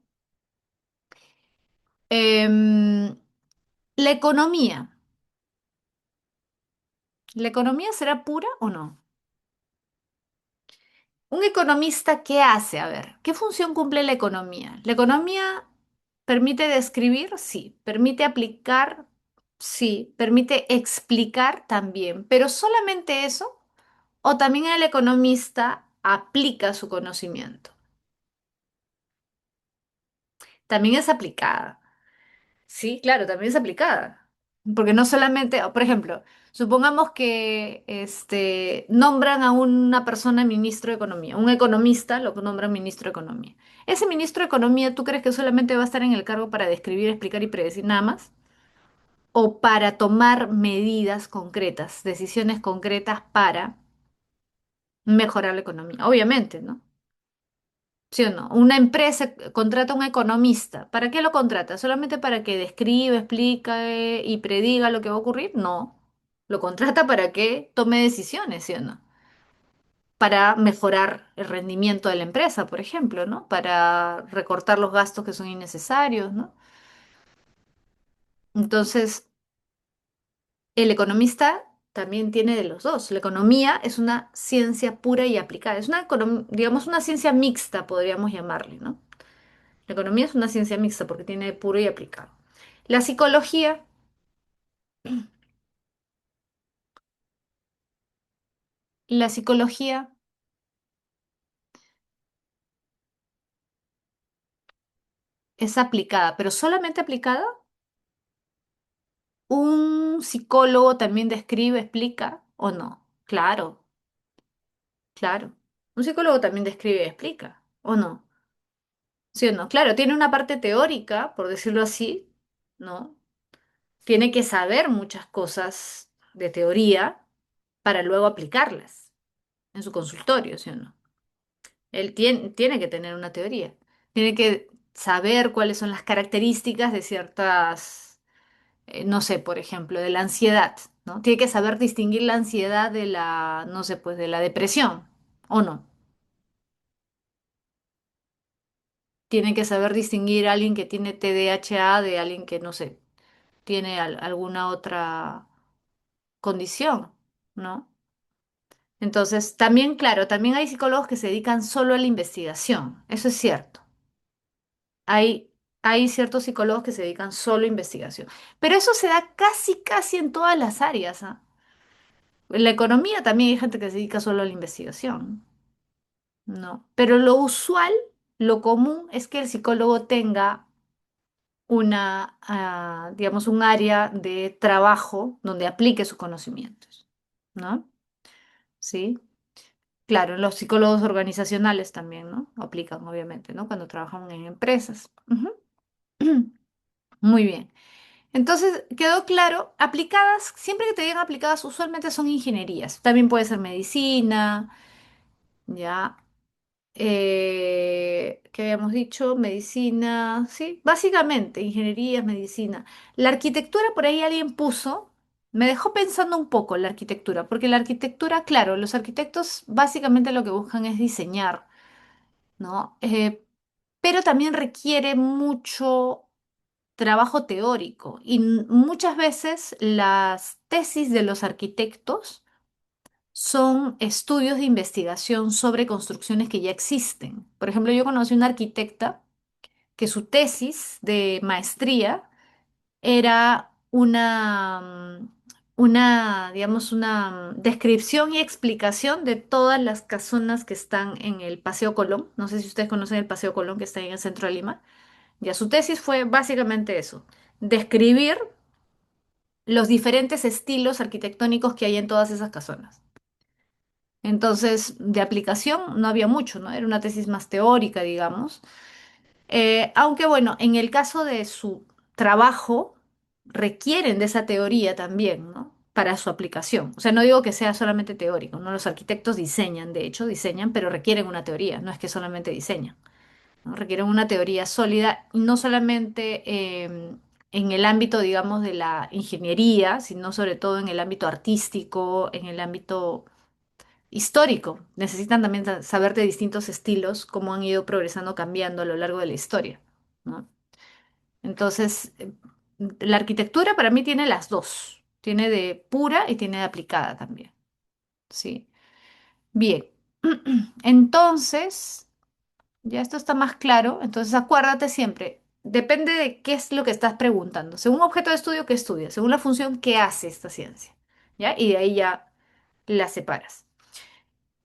Em, la economía. ¿La economía será pura o no? Un economista, ¿qué hace? A ver, ¿qué función cumple la economía? La economía permite describir, sí, permite aplicar, sí, permite explicar también, pero solamente eso. O también el economista aplica su conocimiento. También es aplicada. Sí, claro, también es aplicada. Porque no solamente, por ejemplo, supongamos que nombran a una persona ministro de Economía, un economista lo nombran ministro de Economía. Ese ministro de Economía, ¿tú crees que solamente va a estar en el cargo para describir, explicar y predecir nada más? ¿O para tomar medidas concretas, decisiones concretas para mejorar la economía? Obviamente, ¿no? ¿Sí o no? Una empresa contrata a un economista. ¿Para qué lo contrata? ¿Solamente para que describa, explique y prediga lo que va a ocurrir? No. Lo contrata para que tome decisiones, ¿sí o no? Para mejorar el rendimiento de la empresa, por ejemplo, ¿no? Para recortar los gastos que son innecesarios, ¿no? Entonces, el economista también tiene de los dos. La economía es una ciencia pura y aplicada. Es una, digamos, una ciencia mixta, podríamos llamarle, ¿no? La economía es una ciencia mixta porque tiene puro y aplicado. La psicología, la psicología es aplicada, pero solamente aplicada. ¿Un psicólogo también describe, explica o no? Claro, claro. Un psicólogo también describe y explica, ¿o no? ¿Sí o no? Claro, tiene una parte teórica, por decirlo así, ¿no? Tiene que saber muchas cosas de teoría para luego aplicarlas en su consultorio, ¿sí o no? Él tiene que tener una teoría, tiene que saber cuáles son las características de ciertas, no sé, por ejemplo, de la ansiedad, ¿no? Tiene que saber distinguir la ansiedad de la, no sé, pues de la depresión, ¿o no? Tiene que saber distinguir a alguien que tiene TDAH de alguien que, no sé, tiene alguna otra condición. ¿no? Entonces, también, claro, también hay psicólogos que se dedican solo a la investigación, eso es cierto. Hay, hay ciertos psicólogos que se dedican solo a investigación, pero eso se da casi, casi en todas las áreas, ¿ah? En la economía también hay gente que se dedica solo a la investigación, ¿no? Pero lo usual, lo común es que el psicólogo tenga digamos, un área de trabajo donde aplique sus conocimientos, ¿no? Sí. Claro, los psicólogos organizacionales también, ¿no? Aplican, obviamente, ¿no? Cuando trabajan en empresas. Ujú. Muy bien. Entonces, quedó claro, aplicadas, siempre que te digan aplicadas, usualmente son ingenierías. También puede ser medicina, ya. ¿Qué habíamos dicho? Medicina, sí, básicamente, ingenierías, medicina. La arquitectura, por ahí alguien puso, me dejó pensando un poco la arquitectura, porque la arquitectura, claro, los arquitectos básicamente lo que buscan es diseñar, ¿no? Pero también requiere mucho trabajo teórico y muchas veces las tesis de los arquitectos son estudios de investigación sobre construcciones que ya existen. Por ejemplo, yo conocí una arquitecta que su tesis de maestría era digamos, una descripción y explicación de todas las casonas que están en el Paseo Colón. No sé si ustedes conocen el Paseo Colón que está en el centro de Lima. Ya su tesis fue básicamente eso, describir los diferentes estilos arquitectónicos que hay en todas esas casonas. Entonces, de aplicación no había mucho, ¿no? Era una tesis más teórica, digamos. Aunque bueno, en el caso de su trabajo, requieren de esa teoría también, ¿no? Para su aplicación. O sea, no digo que sea solamente teórico, ¿no? Los arquitectos diseñan, de hecho, diseñan, pero requieren una teoría, no es que solamente diseñan, ¿no? Requieren una teoría sólida, y no solamente en el ámbito, digamos, de la ingeniería, sino sobre todo en el ámbito artístico, en el ámbito histórico. Necesitan también saber de distintos estilos, cómo han ido progresando, cambiando a lo largo de la historia, ¿no? Entonces, la arquitectura para mí tiene las dos. Tiene de pura y tiene de aplicada también, ¿sí? Bien. Entonces, ya esto está más claro. Entonces, acuérdate siempre, depende de qué es lo que estás preguntando. Según objeto de estudio, ¿qué estudias? Según la función, ¿qué hace esta ciencia? ¿Ya? Y de ahí ya la separas.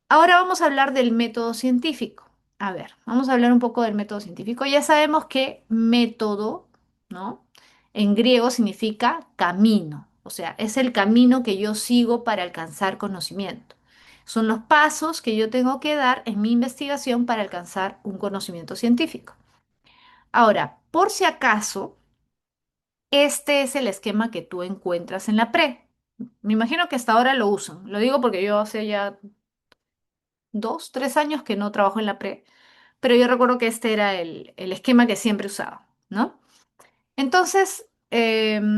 Ahora vamos a hablar del método científico. A ver, vamos a hablar un poco del método científico. Ya sabemos que método, ¿no? En griego significa camino, o sea, es el camino que yo sigo para alcanzar conocimiento. Son los pasos que yo tengo que dar en mi investigación para alcanzar un conocimiento científico. Ahora, por si acaso, este es el esquema que tú encuentras en la pre. Me imagino que hasta ahora lo usan. Lo digo porque yo hace ya 2, 3 años que no trabajo en la pre, pero yo recuerdo que este era el esquema que siempre usaba, ¿no? Entonces, te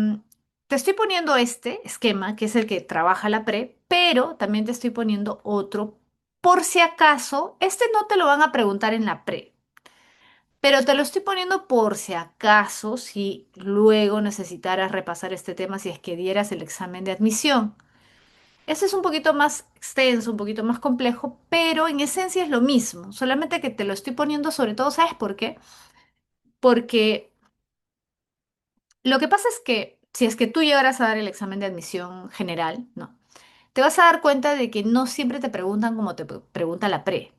estoy poniendo este esquema, que es el que trabaja la pre, pero también te estoy poniendo otro, por si acaso, este no te lo van a preguntar en la pre, pero te lo estoy poniendo por si acaso, si luego necesitaras repasar este tema, si es que dieras el examen de admisión. Ese es un poquito más extenso, un poquito más complejo, pero en esencia es lo mismo, solamente que te lo estoy poniendo sobre todo, ¿sabes por qué? Porque lo que pasa es que si es que tú llegaras a dar el examen de admisión general, no, te vas a dar cuenta de que no siempre te preguntan como te pregunta la pre.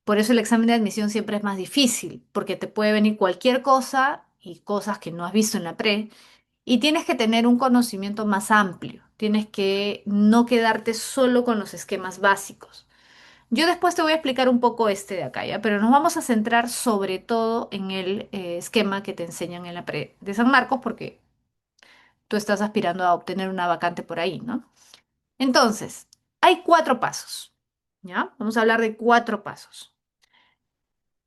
Por eso el examen de admisión siempre es más difícil, porque te puede venir cualquier cosa y cosas que no has visto en la pre, y tienes que tener un conocimiento más amplio, tienes que no quedarte solo con los esquemas básicos. Yo después te voy a explicar un poco este de acá, ¿ya? Pero nos vamos a centrar sobre todo en el esquema que te enseñan en la pre de San Marcos, porque tú estás aspirando a obtener una vacante por ahí, ¿no? Entonces, hay 4 pasos, ¿ya? Vamos a hablar de 4 pasos.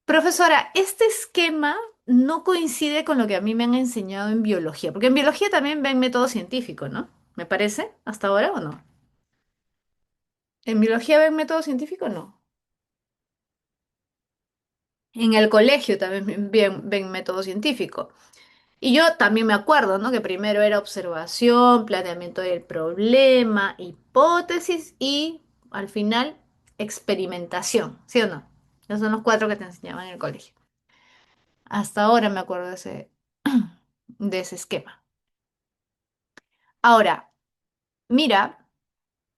Profesora, este esquema no coincide con lo que a mí me han enseñado en biología, porque en biología también ven método científico, ¿no? ¿Me parece? ¿Hasta ahora o no? ¿En biología ven método científico o no? En el colegio también ven método científico. Y yo también me acuerdo, ¿no? Que primero era observación, planeamiento del problema, hipótesis y al final experimentación, ¿sí o no? Esos son los cuatro que te enseñaban en el colegio. Hasta ahora me acuerdo de ese esquema. Ahora, mira,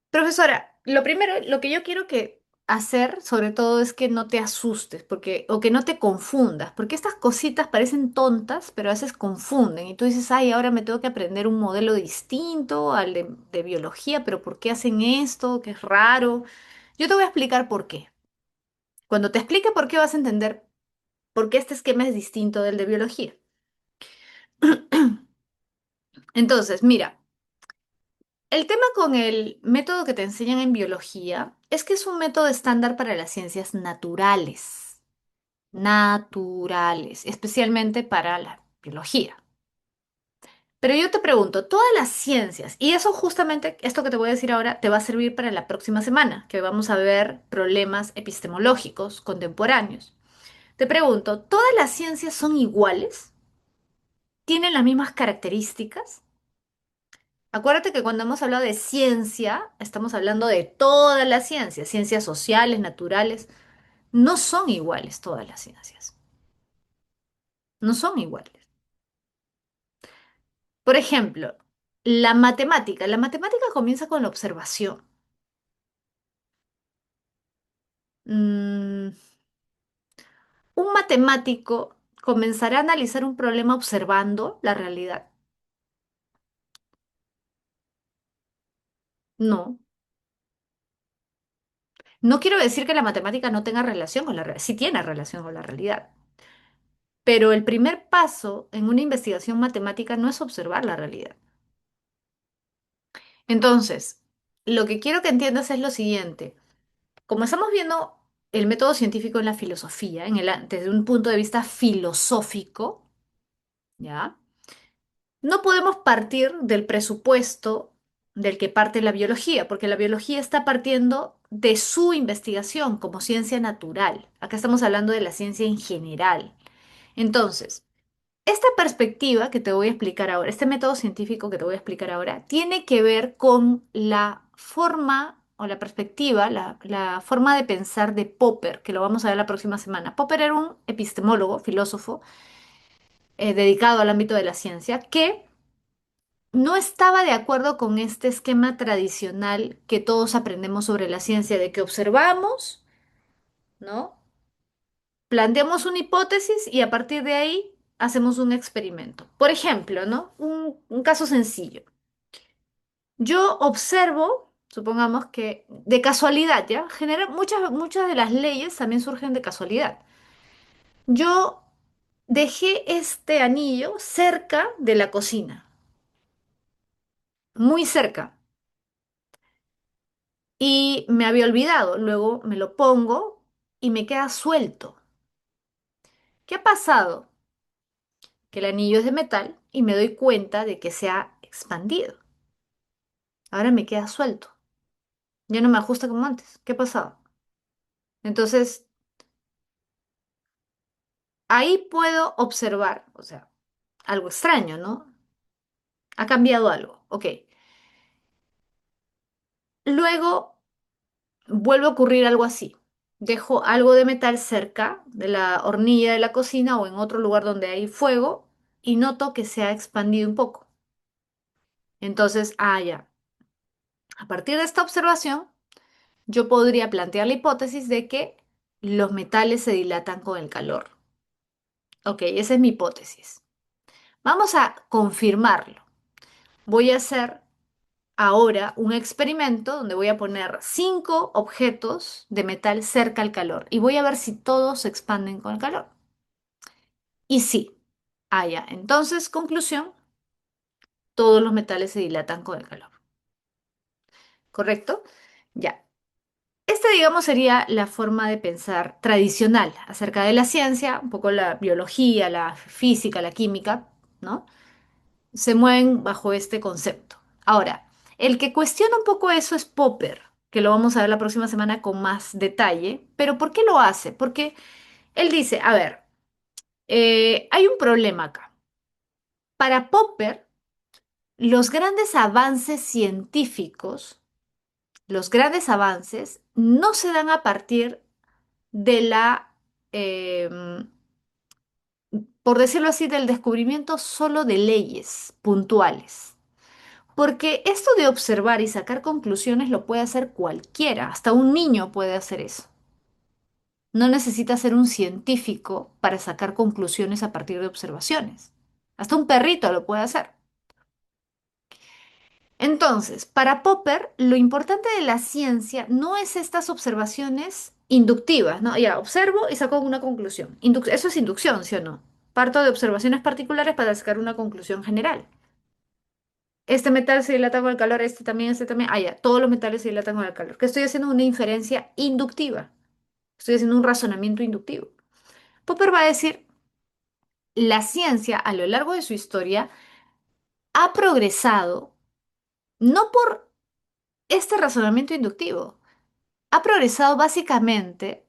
profesora, lo primero, lo que yo quiero que hacer, sobre todo, es que no te asustes, porque, o que no te confundas, porque estas cositas parecen tontas, pero a veces confunden. Y tú dices, ay, ahora me tengo que aprender un modelo distinto al de biología, pero ¿por qué hacen esto? Que es raro. Yo te voy a explicar por qué. Cuando te explique por qué vas a entender por qué este esquema es distinto del de biología. Entonces, mira. El tema con el método que te enseñan en biología es que es un método estándar para las ciencias naturales, naturales, especialmente para la biología. Pero yo te pregunto, todas las ciencias, y eso justamente, esto que te voy a decir ahora, te va a servir para la próxima semana, que vamos a ver problemas epistemológicos contemporáneos. Te pregunto, ¿todas las ciencias son iguales? ¿Tienen las mismas características? Acuérdate que cuando hemos hablado de ciencia, estamos hablando de todas las ciencias, ciencias sociales, naturales. No son iguales todas las ciencias. No son iguales. Por ejemplo, la matemática. La matemática comienza con la observación. Mm, un matemático comenzará a analizar un problema observando la realidad. No. No quiero decir que la matemática no tenga relación con la realidad. Sí tiene relación con la realidad. Pero el primer paso en una investigación matemática no es observar la realidad. Entonces, lo que quiero que entiendas es lo siguiente. Como estamos viendo el método científico en la filosofía, desde un punto de vista filosófico, ¿ya? No podemos partir del presupuesto del que parte la biología, porque la biología está partiendo de su investigación como ciencia natural. Acá estamos hablando de la ciencia en general. Entonces, esta perspectiva que te voy a explicar ahora, este método científico que te voy a explicar ahora, tiene que ver con la forma o la perspectiva, la forma de pensar de Popper, que lo vamos a ver la próxima semana. Popper era un epistemólogo, filósofo, dedicado al ámbito de la ciencia, que no estaba de acuerdo con este esquema tradicional que todos aprendemos sobre la ciencia, de que observamos, ¿no? Planteamos una hipótesis y a partir de ahí hacemos un experimento. Por ejemplo, ¿no? Un caso sencillo. Yo observo, supongamos que de casualidad, ¿ya? Muchas de las leyes también surgen de casualidad. Yo dejé este anillo cerca de la cocina, muy cerca, y me había olvidado. Luego me lo pongo y me queda suelto. ¿Qué ha pasado? Que el anillo es de metal y me doy cuenta de que se ha expandido. Ahora me queda suelto. Ya no me ajusta como antes. ¿Qué ha pasado? Entonces, ahí puedo observar, o sea, algo extraño, ¿no? Ha cambiado algo. Ok. Luego vuelve a ocurrir algo así. Dejo algo de metal cerca de la hornilla de la cocina o en otro lugar donde hay fuego y noto que se ha expandido un poco. Entonces, ya. A partir de esta observación, yo podría plantear la hipótesis de que los metales se dilatan con el calor. Ok, esa es mi hipótesis. Vamos a confirmarlo. Voy a hacer ahora un experimento donde voy a poner 5 objetos de metal cerca al calor y voy a ver si todos se expanden con el calor. Y sí, ya. Entonces, conclusión, todos los metales se dilatan con el calor. ¿Correcto? Ya. Esta, digamos, sería la forma de pensar tradicional acerca de la ciencia, un poco la biología, la física, la química, ¿no? Se mueven bajo este concepto. Ahora, el que cuestiona un poco eso es Popper, que lo vamos a ver la próxima semana con más detalle. Pero ¿por qué lo hace? Porque él dice, a ver, hay un problema acá. Para Popper, los grandes avances científicos, los grandes avances no se dan a partir de em, por decirlo así, del descubrimiento solo de leyes puntuales. Porque esto de observar y sacar conclusiones lo puede hacer cualquiera, hasta un niño puede hacer eso. No necesita ser un científico para sacar conclusiones a partir de observaciones. Hasta un perrito lo puede hacer. Entonces, para Popper, lo importante de la ciencia no es estas observaciones inductivas, ¿no? Ya, observo y saco una conclusión. Eso es inducción, ¿sí o no? Parto de observaciones particulares para sacar una conclusión general. Este metal se dilata con el calor, este también, este también. Ah, ya, todos los metales se dilatan con el calor. Que estoy haciendo una inferencia inductiva. Estoy haciendo un razonamiento inductivo. Popper va a decir, la ciencia a lo largo de su historia ha progresado no por este razonamiento inductivo, ha progresado básicamente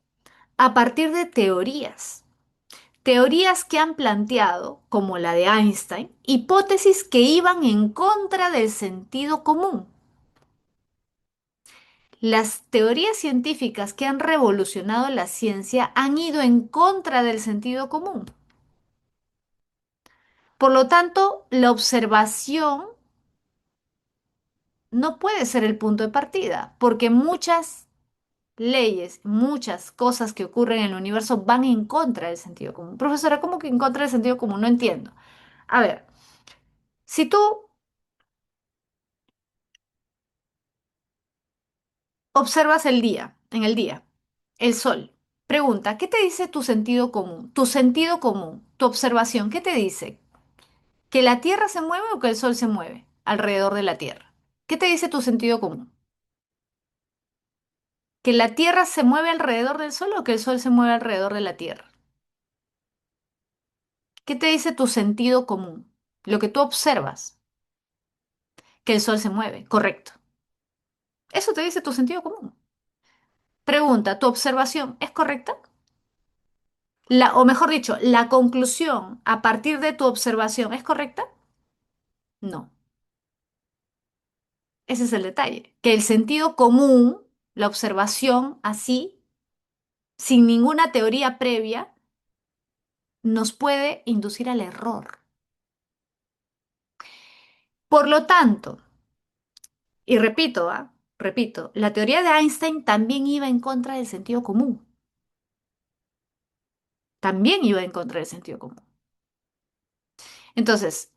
a partir de teorías. Teorías que han planteado, como la de Einstein, hipótesis que iban en contra del sentido común. Las teorías científicas que han revolucionado la ciencia han ido en contra del sentido común. Por lo tanto, la observación no puede ser el punto de partida, porque muchas leyes, muchas cosas que ocurren en el universo van en contra del sentido común. Profesora, ¿cómo que en contra del sentido común? No entiendo. A ver, si tú observas el día, en el día, el sol, pregunta, ¿qué te dice tu sentido común? Tu sentido común, tu observación, ¿qué te dice? ¿Que la Tierra se mueve o que el Sol se mueve alrededor de la Tierra? ¿Qué te dice tu sentido común? ¿Que la Tierra se mueve alrededor del Sol o que el Sol se mueve alrededor de la Tierra? ¿Qué te dice tu sentido común? Lo que tú observas, que el Sol se mueve, correcto. Eso te dice tu sentido común. Pregunta, ¿tu observación es correcta? O mejor dicho, ¿la conclusión a partir de tu observación es correcta? No. Ese es el detalle. Que el sentido común, la observación así, sin ninguna teoría previa, nos puede inducir al error. Por lo tanto, y repito, repito, la teoría de Einstein también iba en contra del sentido común. También iba en contra del sentido común. Entonces,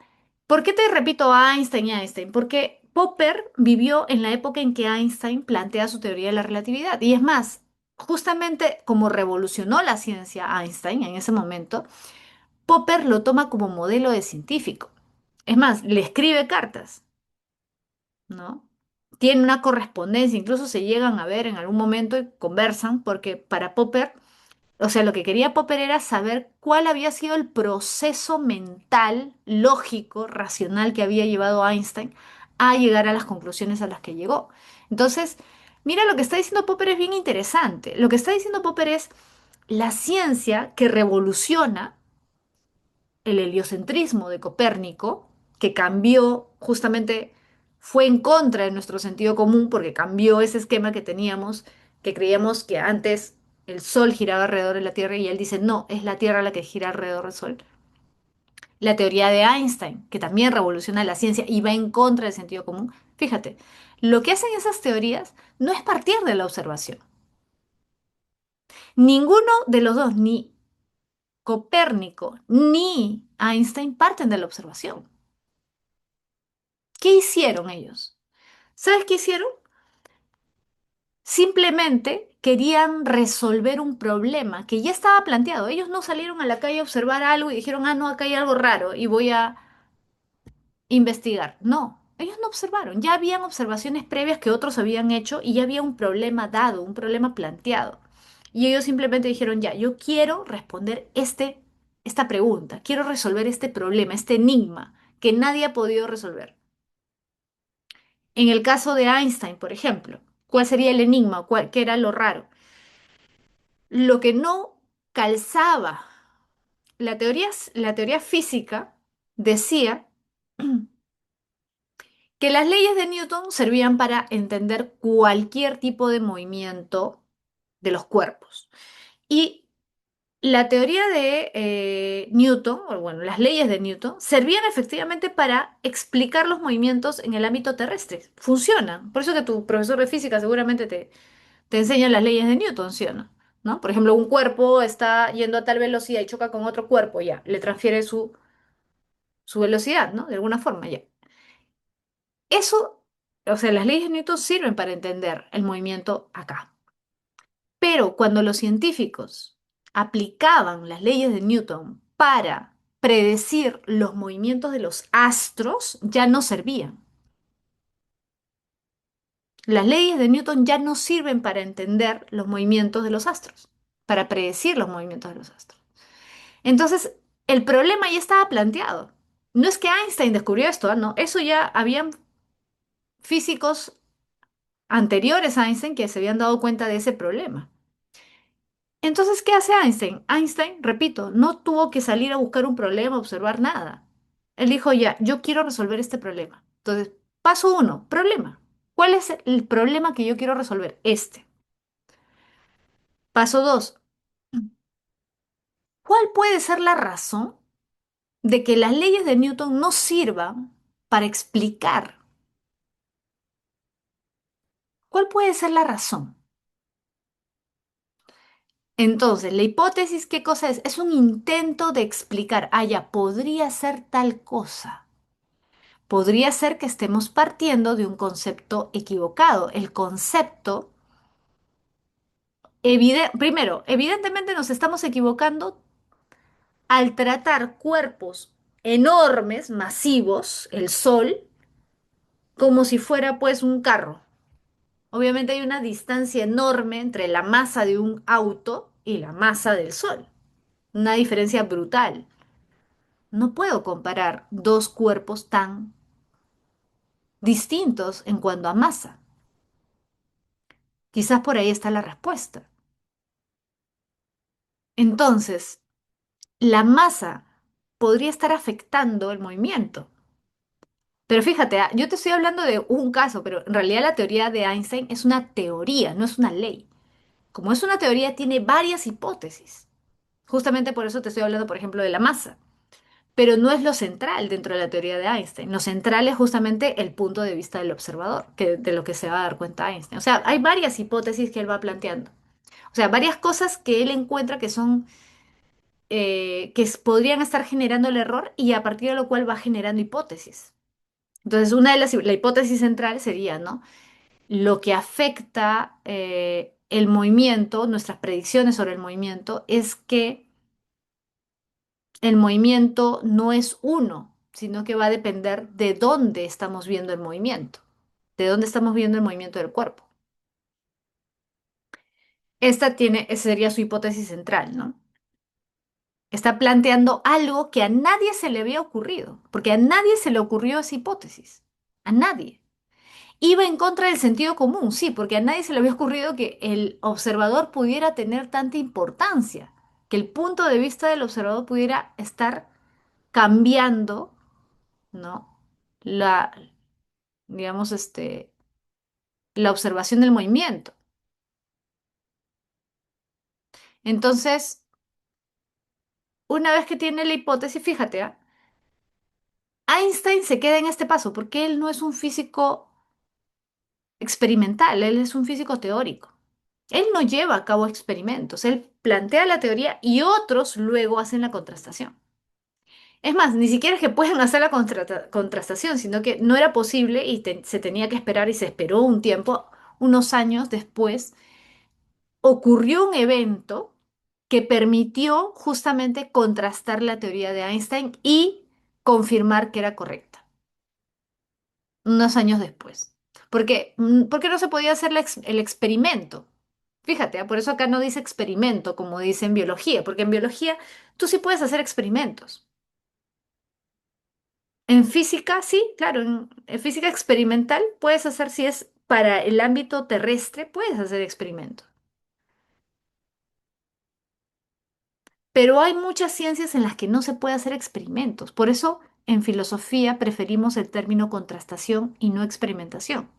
¿por qué te repito a Einstein y Einstein? Porque Popper vivió en la época en que Einstein plantea su teoría de la relatividad. Y es más, justamente como revolucionó la ciencia Einstein en ese momento, Popper lo toma como modelo de científico. Es más, le escribe cartas, ¿no? Tienen una correspondencia, incluso se llegan a ver en algún momento y conversan, porque para Popper, o sea, lo que quería Popper era saber cuál había sido el proceso mental, lógico, racional que había llevado a Einstein a llegar a las conclusiones a las que llegó. Entonces, mira, lo que está diciendo Popper es bien interesante. Lo que está diciendo Popper es la ciencia que revoluciona el heliocentrismo de Copérnico, que cambió justamente, fue en contra de nuestro sentido común porque cambió ese esquema que teníamos, que creíamos que antes el Sol giraba alrededor de la Tierra y él dice, no, es la Tierra la que gira alrededor del Sol. La teoría de Einstein, que también revoluciona la ciencia y va en contra del sentido común. Fíjate, lo que hacen esas teorías no es partir de la observación. Ninguno de los dos, ni Copérnico ni Einstein, parten de la observación. ¿Qué hicieron ellos? ¿Sabes qué hicieron? Simplemente querían resolver un problema que ya estaba planteado. Ellos no salieron a la calle a observar algo y dijeron, ah, no, acá hay algo raro y voy a investigar. No, ellos no observaron. Ya habían observaciones previas que otros habían hecho y ya había un problema dado, un problema planteado. Y ellos simplemente dijeron, ya, yo quiero responder esta pregunta, quiero resolver este problema, este enigma que nadie ha podido resolver. En el caso de Einstein, por ejemplo, ¿cuál sería el enigma? ¿Qué era lo raro? Lo que no calzaba, la teoría física decía que las leyes de Newton servían para entender cualquier tipo de movimiento de los cuerpos. Y la teoría de Newton, o bueno, las leyes de Newton, servían efectivamente para explicar los movimientos en el ámbito terrestre. Funcionan. Por eso que tu profesor de física seguramente te enseña las leyes de Newton, ¿sí o no? ¿No? Por ejemplo, un cuerpo está yendo a tal velocidad y choca con otro cuerpo, ya, le transfiere su velocidad, ¿no? De alguna forma, ya. Eso, o sea, las leyes de Newton sirven para entender el movimiento acá. Pero cuando los científicos aplicaban las leyes de Newton para predecir los movimientos de los astros, ya no servían. Las leyes de Newton ya no sirven para entender los movimientos de los astros, para predecir los movimientos de los astros. Entonces, el problema ya estaba planteado. No es que Einstein descubrió esto, ¿ah? No, eso ya habían físicos anteriores a Einstein que se habían dado cuenta de ese problema. Entonces, ¿qué hace Einstein? Einstein, repito, no tuvo que salir a buscar un problema, observar nada. Él dijo, ya, yo quiero resolver este problema. Entonces, paso uno, problema. ¿Cuál es el problema que yo quiero resolver? Este. Paso dos, ¿cuál puede ser la razón de que las leyes de Newton no sirvan para explicar? ¿Cuál puede ser la razón? Entonces, la hipótesis, ¿qué cosa es? Es un intento de explicar, ah, ya, podría ser tal cosa. Podría ser que estemos partiendo de un concepto equivocado. El concepto, primero, evidentemente nos estamos equivocando al tratar cuerpos enormes, masivos, el Sol, como si fuera pues un carro. Obviamente hay una distancia enorme entre la masa de un auto y la masa del Sol. Una diferencia brutal. No puedo comparar dos cuerpos tan distintos en cuanto a masa. Quizás por ahí está la respuesta. Entonces, la masa podría estar afectando el movimiento. Pero fíjate, yo te estoy hablando de un caso, pero en realidad la teoría de Einstein es una teoría, no es una ley. Como es una teoría, tiene varias hipótesis. Justamente por eso te estoy hablando, por ejemplo, de la masa. Pero no es lo central dentro de la teoría de Einstein. Lo central es justamente el punto de vista del observador, de lo que se va a dar cuenta Einstein. O sea, hay varias hipótesis que él va planteando. O sea, varias cosas que él encuentra que son podrían estar generando el error y a partir de lo cual va generando hipótesis. Entonces, una de la hipótesis central sería, ¿no? Lo que afecta el movimiento, nuestras predicciones sobre el movimiento, es que el movimiento no es uno, sino que va a depender de dónde estamos viendo el movimiento, de dónde estamos viendo el movimiento del cuerpo. Esa sería su hipótesis central, ¿no? Está planteando algo que a nadie se le había ocurrido, porque a nadie se le ocurrió esa hipótesis, a nadie. Iba en contra del sentido común, sí, porque a nadie se le había ocurrido que el observador pudiera tener tanta importancia, que el punto de vista del observador pudiera estar cambiando, ¿no? La, digamos, la observación del movimiento. Entonces, una vez que tiene la hipótesis, fíjate, ¿ah? Einstein se queda en este paso porque él no es un físico experimental, él es un físico teórico. Él no lleva a cabo experimentos, él plantea la teoría y otros luego hacen la contrastación. Es más, ni siquiera es que puedan hacer la contrastación, sino que no era posible y se tenía que esperar y se esperó un tiempo, unos años después, ocurrió un evento que permitió justamente contrastar la teoría de Einstein y confirmar que era correcta, unos años después. ¿Por qué no se podía hacer el experimento? Fíjate, por eso acá no dice experimento como dice en biología, porque en biología tú sí puedes hacer experimentos. En física, sí, claro, en física experimental puedes hacer, si es para el ámbito terrestre, puedes hacer experimentos. Pero hay muchas ciencias en las que no se puede hacer experimentos. Por eso en filosofía preferimos el término contrastación y no experimentación.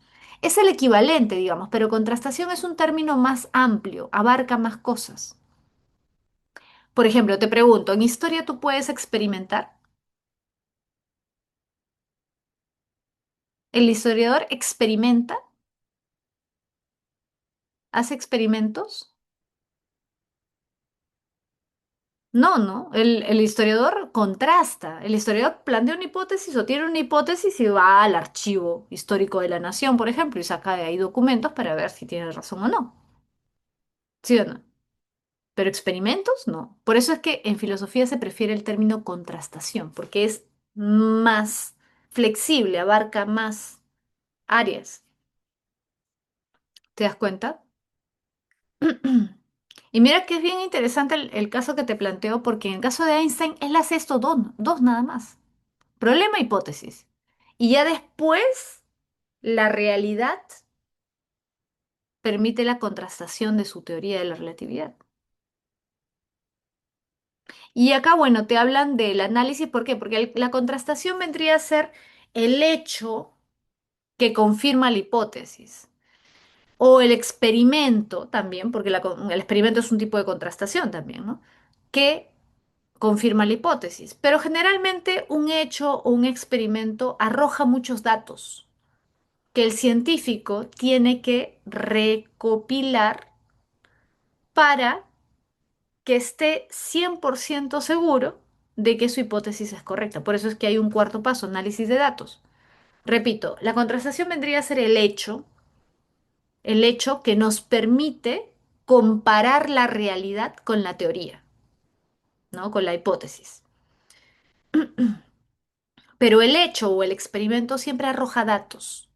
Es el equivalente, digamos, pero contrastación es un término más amplio, abarca más cosas. Por ejemplo, te pregunto, ¿en historia tú puedes experimentar? ¿El historiador experimenta? ¿Hace experimentos? No, no. El historiador contrasta. El historiador plantea una hipótesis o tiene una hipótesis y va al archivo histórico de la nación, por ejemplo, y saca de ahí documentos para ver si tiene razón o no. ¿Sí o no? Pero experimentos, no. Por eso es que en filosofía se prefiere el término contrastación, porque es más flexible, abarca más áreas. ¿Te das cuenta? Y mira que es bien interesante el caso que te planteo, porque en el caso de Einstein, él hace esto dos nada más. Problema, hipótesis. Y ya después, la realidad permite la contrastación de su teoría de la relatividad. Y acá, bueno, te hablan del análisis, ¿por qué? Porque la contrastación vendría a ser el hecho que confirma la hipótesis. O el experimento también, porque el experimento es un tipo de contrastación también, ¿no? Que confirma la hipótesis. Pero generalmente un hecho o un experimento arroja muchos datos que el científico tiene que recopilar para que esté 100% seguro de que su hipótesis es correcta. Por eso es que hay un cuarto paso, análisis de datos. Repito, la contrastación vendría a ser el hecho que nos permite comparar la realidad con la teoría, ¿no? Con la hipótesis. Pero el hecho o el experimento siempre arroja datos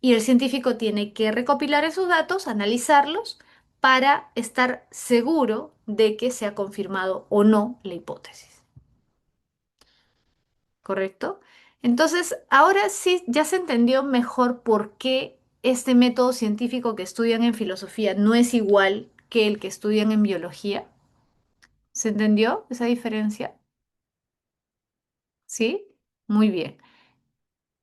y el científico tiene que recopilar esos datos, analizarlos para estar seguro de que se ha confirmado o no la hipótesis. ¿Correcto? Entonces, ahora sí ya se entendió mejor por qué este método científico que estudian en filosofía no es igual que el que estudian en biología. ¿Se entendió esa diferencia? ¿Sí? Muy bien.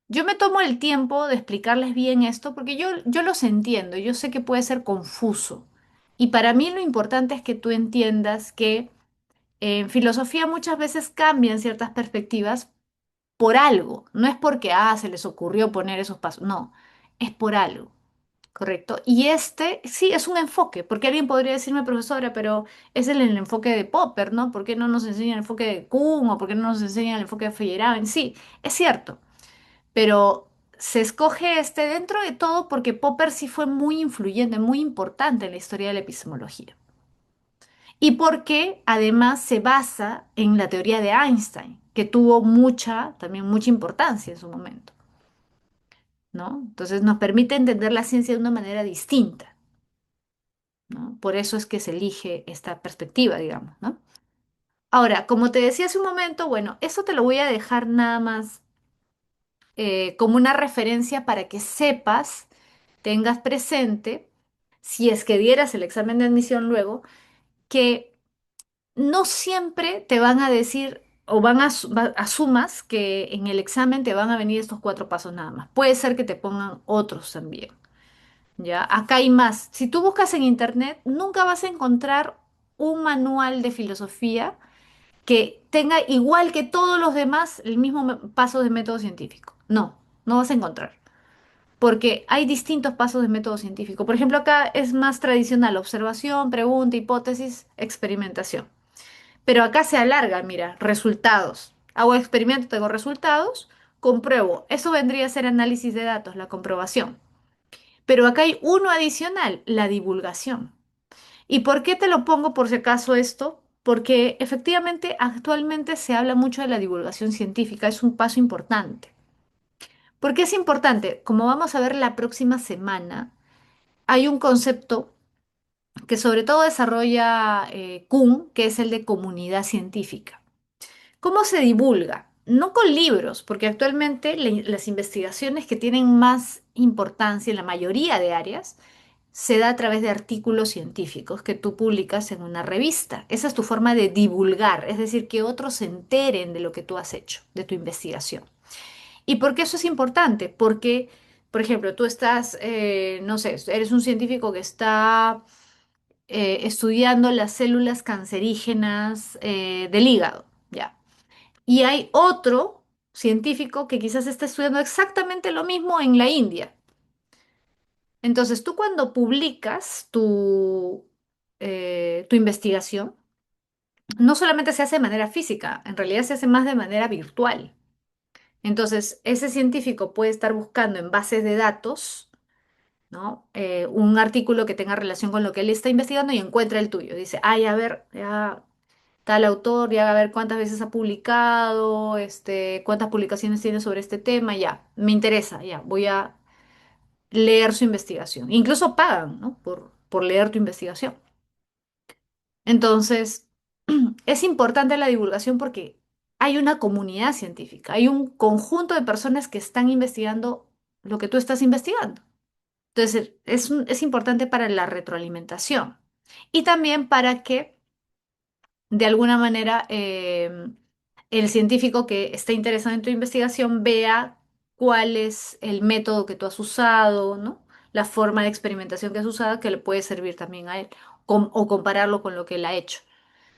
Yo me tomo el tiempo de explicarles bien esto porque yo los entiendo, yo sé que puede ser confuso. Y para mí lo importante es que tú entiendas que en filosofía muchas veces cambian ciertas perspectivas por algo. No es porque, se les ocurrió poner esos pasos. No, es por algo. ¿Correcto? Y este sí es un enfoque, porque alguien podría decirme, profesora, pero es el enfoque de Popper, ¿no? ¿Por qué no nos enseña el enfoque de Kuhn o por qué no nos enseña el enfoque de Feyerabend? Sí, es cierto, pero se escoge este dentro de todo porque Popper sí fue muy influyente, muy importante en la historia de la epistemología. Y porque además se basa en la teoría de Einstein, que tuvo también mucha importancia en su momento, ¿no? Entonces nos permite entender la ciencia de una manera distinta, ¿no? Por eso es que se elige esta perspectiva, digamos, ¿no? Ahora, como te decía hace un momento, bueno, eso te lo voy a dejar nada más como una referencia para que sepas, tengas presente, si es que dieras el examen de admisión luego, que no siempre te van a decir o asumas que en el examen te van a venir estos cuatro pasos nada más. Puede ser que te pongan otros también. ¿Ya? Acá hay más. Si tú buscas en internet, nunca vas a encontrar un manual de filosofía que tenga igual que todos los demás el mismo paso de método científico. No, no vas a encontrar. Porque hay distintos pasos de método científico. Por ejemplo, acá es más tradicional observación, pregunta, hipótesis, experimentación. Pero acá se alarga, mira, resultados. Hago experimento, tengo resultados, compruebo. Eso vendría a ser análisis de datos, la comprobación. Pero acá hay uno adicional, la divulgación. ¿Y por qué te lo pongo por si acaso esto? Porque efectivamente actualmente se habla mucho de la divulgación científica, es un paso importante. ¿Por qué es importante? Como vamos a ver la próxima semana, hay un concepto que sobre todo desarrolla Kuhn, que es el de comunidad científica. ¿Cómo se divulga? No con libros, porque actualmente las investigaciones que tienen más importancia en la mayoría de áreas se da a través de artículos científicos que tú publicas en una revista. Esa es tu forma de divulgar, es decir, que otros se enteren de lo que tú has hecho, de tu investigación. ¿Y por qué eso es importante? Porque, por ejemplo, tú estás, no sé, eres un científico que está estudiando las células cancerígenas del hígado, ¿ya? Y hay otro científico que quizás está estudiando exactamente lo mismo en la India. Entonces, tú cuando publicas tu investigación, no solamente se hace de manera física, en realidad se hace más de manera virtual. Entonces, ese científico puede estar buscando en bases de datos, ¿no? Un artículo que tenga relación con lo que él está investigando y encuentra el tuyo. Dice, ay, a ver, ya tal autor, ya a ver cuántas veces ha publicado, cuántas publicaciones tiene sobre este tema, ya, me interesa, ya, voy a leer su investigación. Incluso pagan, ¿no? Por leer tu investigación. Entonces, es importante la divulgación porque hay una comunidad científica, hay un conjunto de personas que están investigando lo que tú estás investigando. Entonces, es importante para la retroalimentación y también para que de alguna manera el científico que esté interesado en tu investigación vea cuál es el método que tú has usado, ¿no? La forma de experimentación que has usado que le puede servir también a él, o compararlo con lo que él ha hecho.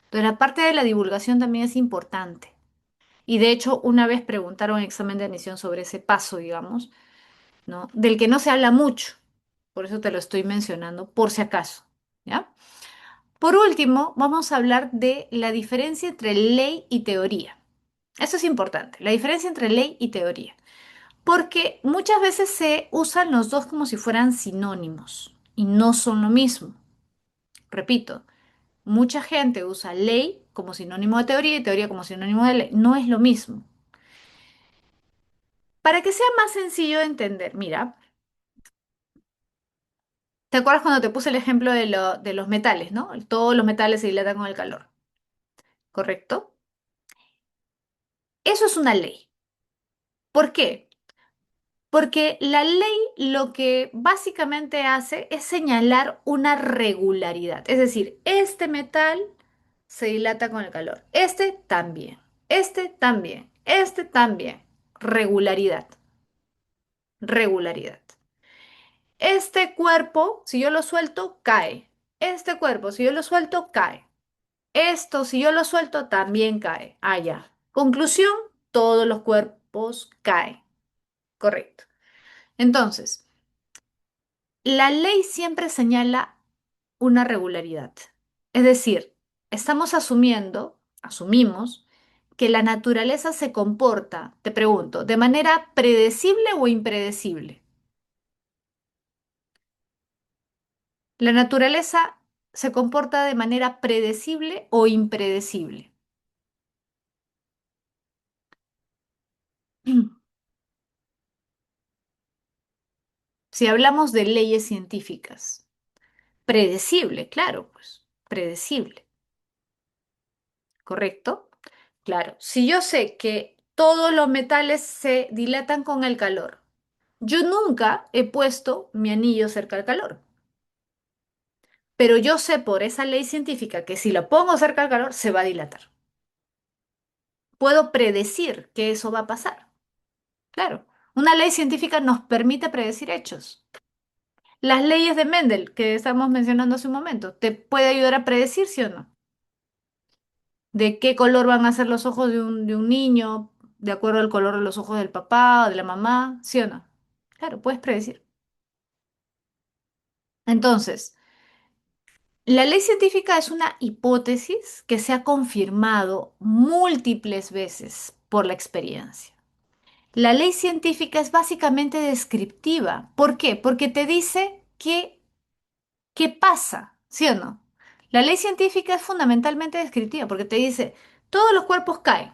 Entonces, la parte de la divulgación también es importante. Y de hecho, una vez preguntaron en examen de admisión sobre ese paso, digamos, ¿no? Del que no se habla mucho. Por eso te lo estoy mencionando, por si acaso, ¿ya? Por último, vamos a hablar de la diferencia entre ley y teoría. Eso es importante, la diferencia entre ley y teoría, porque muchas veces se usan los dos como si fueran sinónimos y no son lo mismo. Repito, mucha gente usa ley como sinónimo de teoría y teoría como sinónimo de ley. No es lo mismo. Para que sea más sencillo de entender, mira, ¿te acuerdas cuando te puse el ejemplo de los metales, ¿no? Todos los metales se dilatan con el calor, ¿correcto? Eso es una ley. ¿Por qué? Porque la ley lo que básicamente hace es señalar una regularidad. Es decir, este metal se dilata con el calor. Este también. Este también. Este también. Regularidad. Regularidad. Este cuerpo, si yo lo suelto, cae. Este cuerpo, si yo lo suelto, cae. Esto, si yo lo suelto, también cae. Ah, ya. Conclusión, todos los cuerpos caen. Correcto. Entonces, la ley siempre señala una regularidad. Es decir, estamos asumimos, que la naturaleza se comporta, te pregunto, ¿de manera predecible o impredecible? ¿La naturaleza se comporta de manera predecible o impredecible? Si hablamos de leyes científicas, predecible, claro, pues, predecible, ¿correcto? Claro, si yo sé que todos los metales se dilatan con el calor, yo nunca he puesto mi anillo cerca del calor, pero yo sé por esa ley científica que si lo pongo cerca del calor se va a dilatar. Puedo predecir que eso va a pasar. Claro, una ley científica nos permite predecir hechos. Las leyes de Mendel que estamos mencionando hace un momento, ¿te puede ayudar a predecir, sí o no? De qué color van a ser los ojos de un niño, de acuerdo al color de los ojos del papá o de la mamá, ¿sí o no? Claro, puedes predecir. Entonces, la ley científica es una hipótesis que se ha confirmado múltiples veces por la experiencia. La ley científica es básicamente descriptiva. ¿Por qué? Porque te dice qué pasa, ¿sí o no? La ley científica es fundamentalmente descriptiva porque te dice, todos los cuerpos caen,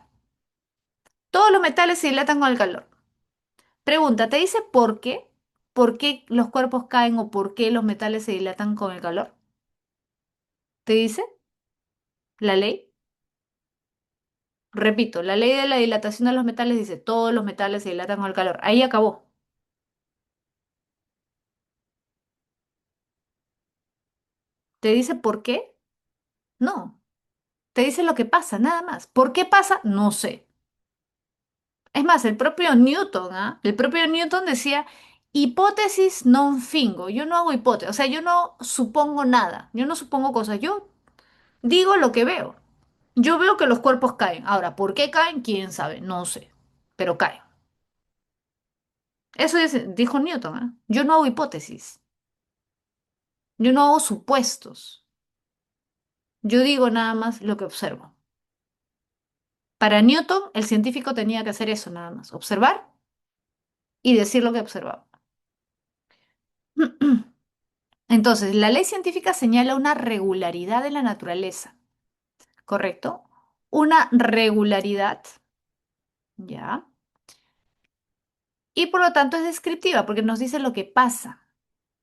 todos los metales se dilatan con el calor. Pregunta, ¿te dice por qué? ¿Por qué los cuerpos caen o por qué los metales se dilatan con el calor? ¿Te dice la ley? Repito, la ley de la dilatación de los metales dice todos los metales se dilatan con el calor. Ahí acabó. ¿Te dice por qué? No. Te dice lo que pasa, nada más. ¿Por qué pasa? No sé. Es más, el propio Newton, ¿ah? El propio Newton decía, hipótesis non fingo. Yo no hago hipótesis, o sea, yo no supongo nada, yo no supongo cosas, yo digo lo que veo. Yo veo que los cuerpos caen. Ahora, ¿por qué caen? ¿Quién sabe? No sé, pero caen. Dijo Newton, ¿ah? Yo no hago hipótesis, yo no hago supuestos, yo digo nada más lo que observo. Para Newton, el científico tenía que hacer eso nada más, observar y decir lo que observaba. Entonces, la ley científica señala una regularidad en la naturaleza, ¿correcto? Una regularidad, ¿ya? Y por lo tanto es descriptiva porque nos dice lo que pasa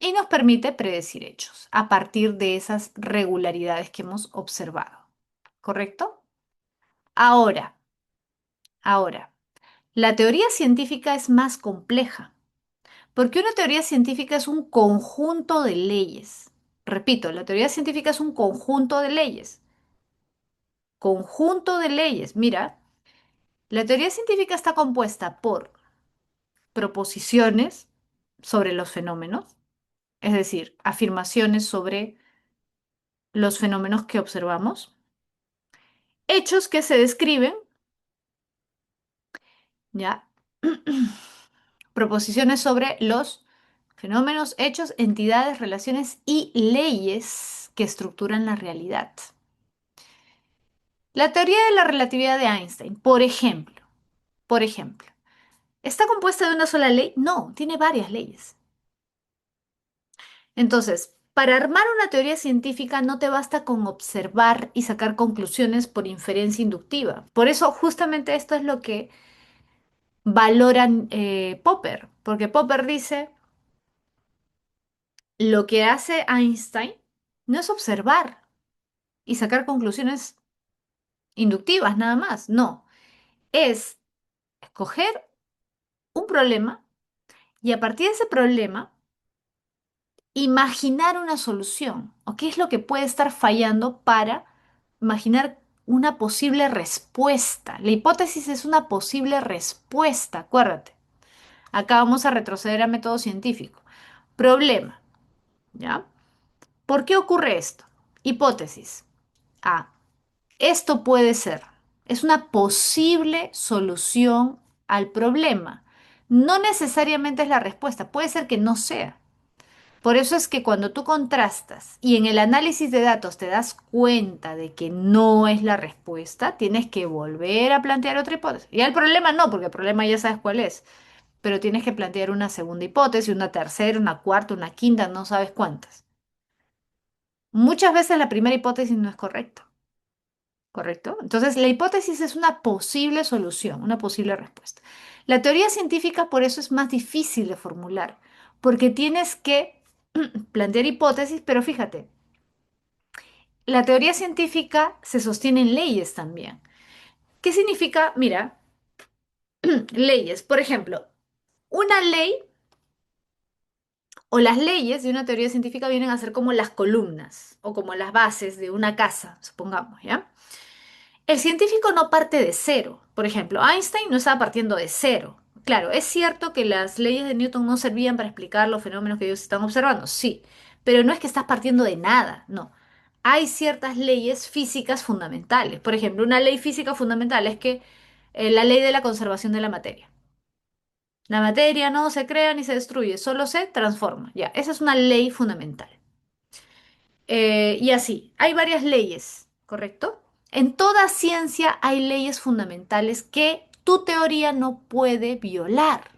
y nos permite predecir hechos a partir de esas regularidades que hemos observado, ¿correcto? Ahora, ahora, la teoría científica es más compleja porque una teoría científica es un conjunto de leyes. Repito, la teoría científica es un conjunto de leyes. Conjunto de leyes. Mira, la teoría científica está compuesta por proposiciones sobre los fenómenos, es decir, afirmaciones sobre los fenómenos que observamos, hechos que se describen, ¿ya? Proposiciones sobre los fenómenos, hechos, entidades, relaciones y leyes que estructuran la realidad. La teoría de la relatividad de Einstein, por ejemplo, ¿está compuesta de una sola ley? No, tiene varias leyes. Entonces, para armar una teoría científica no te basta con observar y sacar conclusiones por inferencia inductiva. Por eso, justamente esto es lo que valoran Popper, porque Popper dice, lo que hace Einstein no es observar y sacar conclusiones inductivas nada más, no, es escoger un problema y a partir de ese problema imaginar una solución o qué es lo que puede estar fallando para imaginar una posible respuesta. La hipótesis es una posible respuesta, acuérdate. Acá vamos a retroceder a método científico. Problema, ¿ya? ¿Por qué ocurre esto? Hipótesis. A. Esto puede ser. Es una posible solución al problema. No necesariamente es la respuesta, puede ser que no sea. Por eso es que cuando tú contrastas y en el análisis de datos te das cuenta de que no es la respuesta, tienes que volver a plantear otra hipótesis. Y el problema no, porque el problema ya sabes cuál es, pero tienes que plantear una segunda hipótesis, una tercera, una cuarta, una quinta, no sabes cuántas. Muchas veces la primera hipótesis no es correcta, ¿correcto? Entonces, la hipótesis es una posible solución, una posible respuesta. La teoría científica por eso es más difícil de formular, porque tienes que plantear hipótesis, pero fíjate, la teoría científica se sostiene en leyes también. ¿Qué significa? Mira, leyes. Por ejemplo, una ley o las leyes de una teoría científica vienen a ser como las columnas o como las bases de una casa, supongamos, ¿ya? El científico no parte de cero. Por ejemplo, Einstein no estaba partiendo de cero. Claro, es cierto que las leyes de Newton no servían para explicar los fenómenos que ellos están observando, sí, pero no es que estás partiendo de nada, no. Hay ciertas leyes físicas fundamentales. Por ejemplo, una ley física fundamental es que la ley de la conservación de la materia. La materia no se crea ni se destruye, solo se transforma. Ya, esa es una ley fundamental. Y así, hay varias leyes, ¿correcto? En toda ciencia hay leyes fundamentales que tu teoría no puede violar.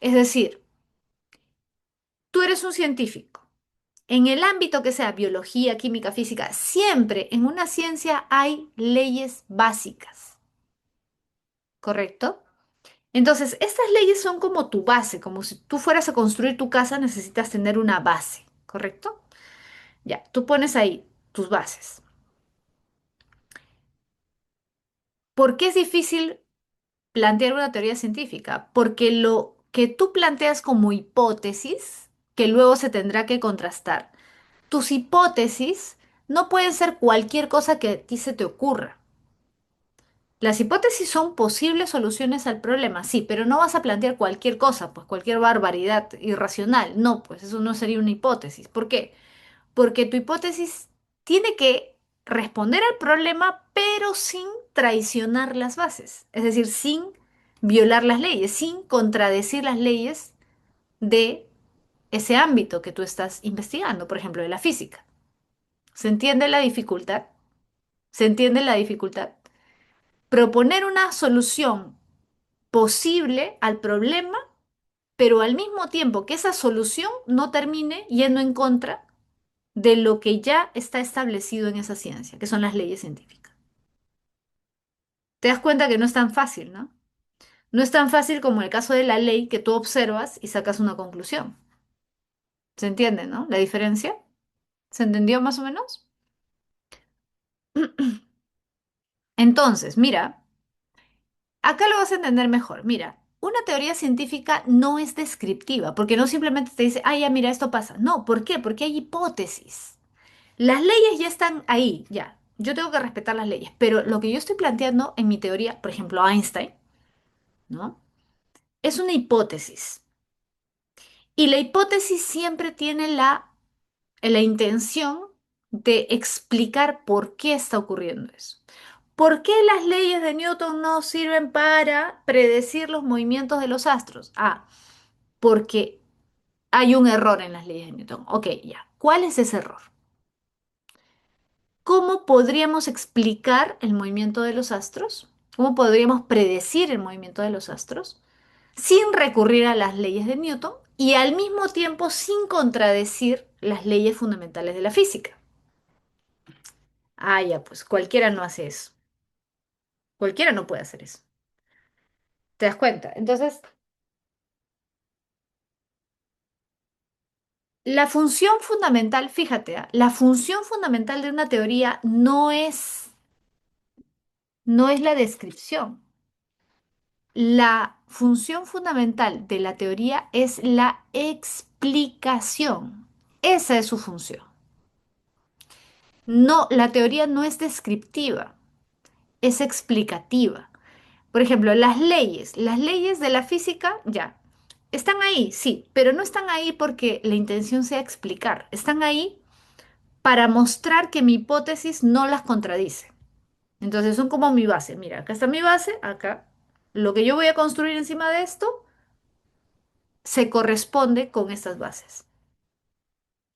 Es decir, tú eres un científico. En el ámbito que sea biología, química, física, siempre en una ciencia hay leyes básicas, ¿correcto? Entonces, estas leyes son como tu base, como si tú fueras a construir tu casa, necesitas tener una base, ¿correcto? Ya, tú pones ahí tus bases. ¿Por qué es difícil plantear una teoría científica? Porque lo que tú planteas como hipótesis, que luego se tendrá que contrastar, tus hipótesis no pueden ser cualquier cosa que a ti se te ocurra. Las hipótesis son posibles soluciones al problema, sí, pero no vas a plantear cualquier cosa, pues cualquier barbaridad irracional. No, pues eso no sería una hipótesis. ¿Por qué? Porque tu hipótesis tiene que responder al problema, pero sin traicionar las bases, es decir, sin violar las leyes, sin contradecir las leyes de ese ámbito que tú estás investigando, por ejemplo, de la física. ¿Se entiende la dificultad? ¿Se entiende la dificultad? Proponer una solución posible al problema, pero al mismo tiempo que esa solución no termine yendo en contra de lo que ya está establecido en esa ciencia, que son las leyes científicas. Te das cuenta que no es tan fácil, ¿no? No es tan fácil como el caso de la ley que tú observas y sacas una conclusión. ¿Se entiende, no? La diferencia. ¿Se entendió más o menos? Entonces, mira, acá lo vas a entender mejor. Mira, una teoría científica no es descriptiva, porque no simplemente te dice, ah, ya, mira, esto pasa. No, ¿por qué? Porque hay hipótesis. Las leyes ya están ahí, ya. Yo tengo que respetar las leyes, pero lo que yo estoy planteando en mi teoría, por ejemplo, Einstein, ¿no? Es una hipótesis. Y la hipótesis siempre tiene la intención de explicar por qué está ocurriendo eso. ¿Por qué las leyes de Newton no sirven para predecir los movimientos de los astros? Ah, porque hay un error en las leyes de Newton. Ok, ya. ¿Cuál es ese error? ¿Cómo podríamos explicar el movimiento de los astros? ¿Cómo podríamos predecir el movimiento de los astros sin recurrir a las leyes de Newton y al mismo tiempo sin contradecir las leyes fundamentales de la física? Ah, ya, pues cualquiera no hace eso. Cualquiera no puede hacer eso. ¿Te das cuenta? Entonces, la función fundamental, fíjate, la función fundamental de una teoría no es la descripción. La función fundamental de la teoría es la explicación. Esa es su función. No, la teoría no es descriptiva, es explicativa. Por ejemplo, las leyes de la física, ya, están ahí, sí, pero no están ahí porque la intención sea explicar. Están ahí para mostrar que mi hipótesis no las contradice. Entonces son como mi base. Mira, acá está mi base, acá. Lo que yo voy a construir encima de esto se corresponde con estas bases.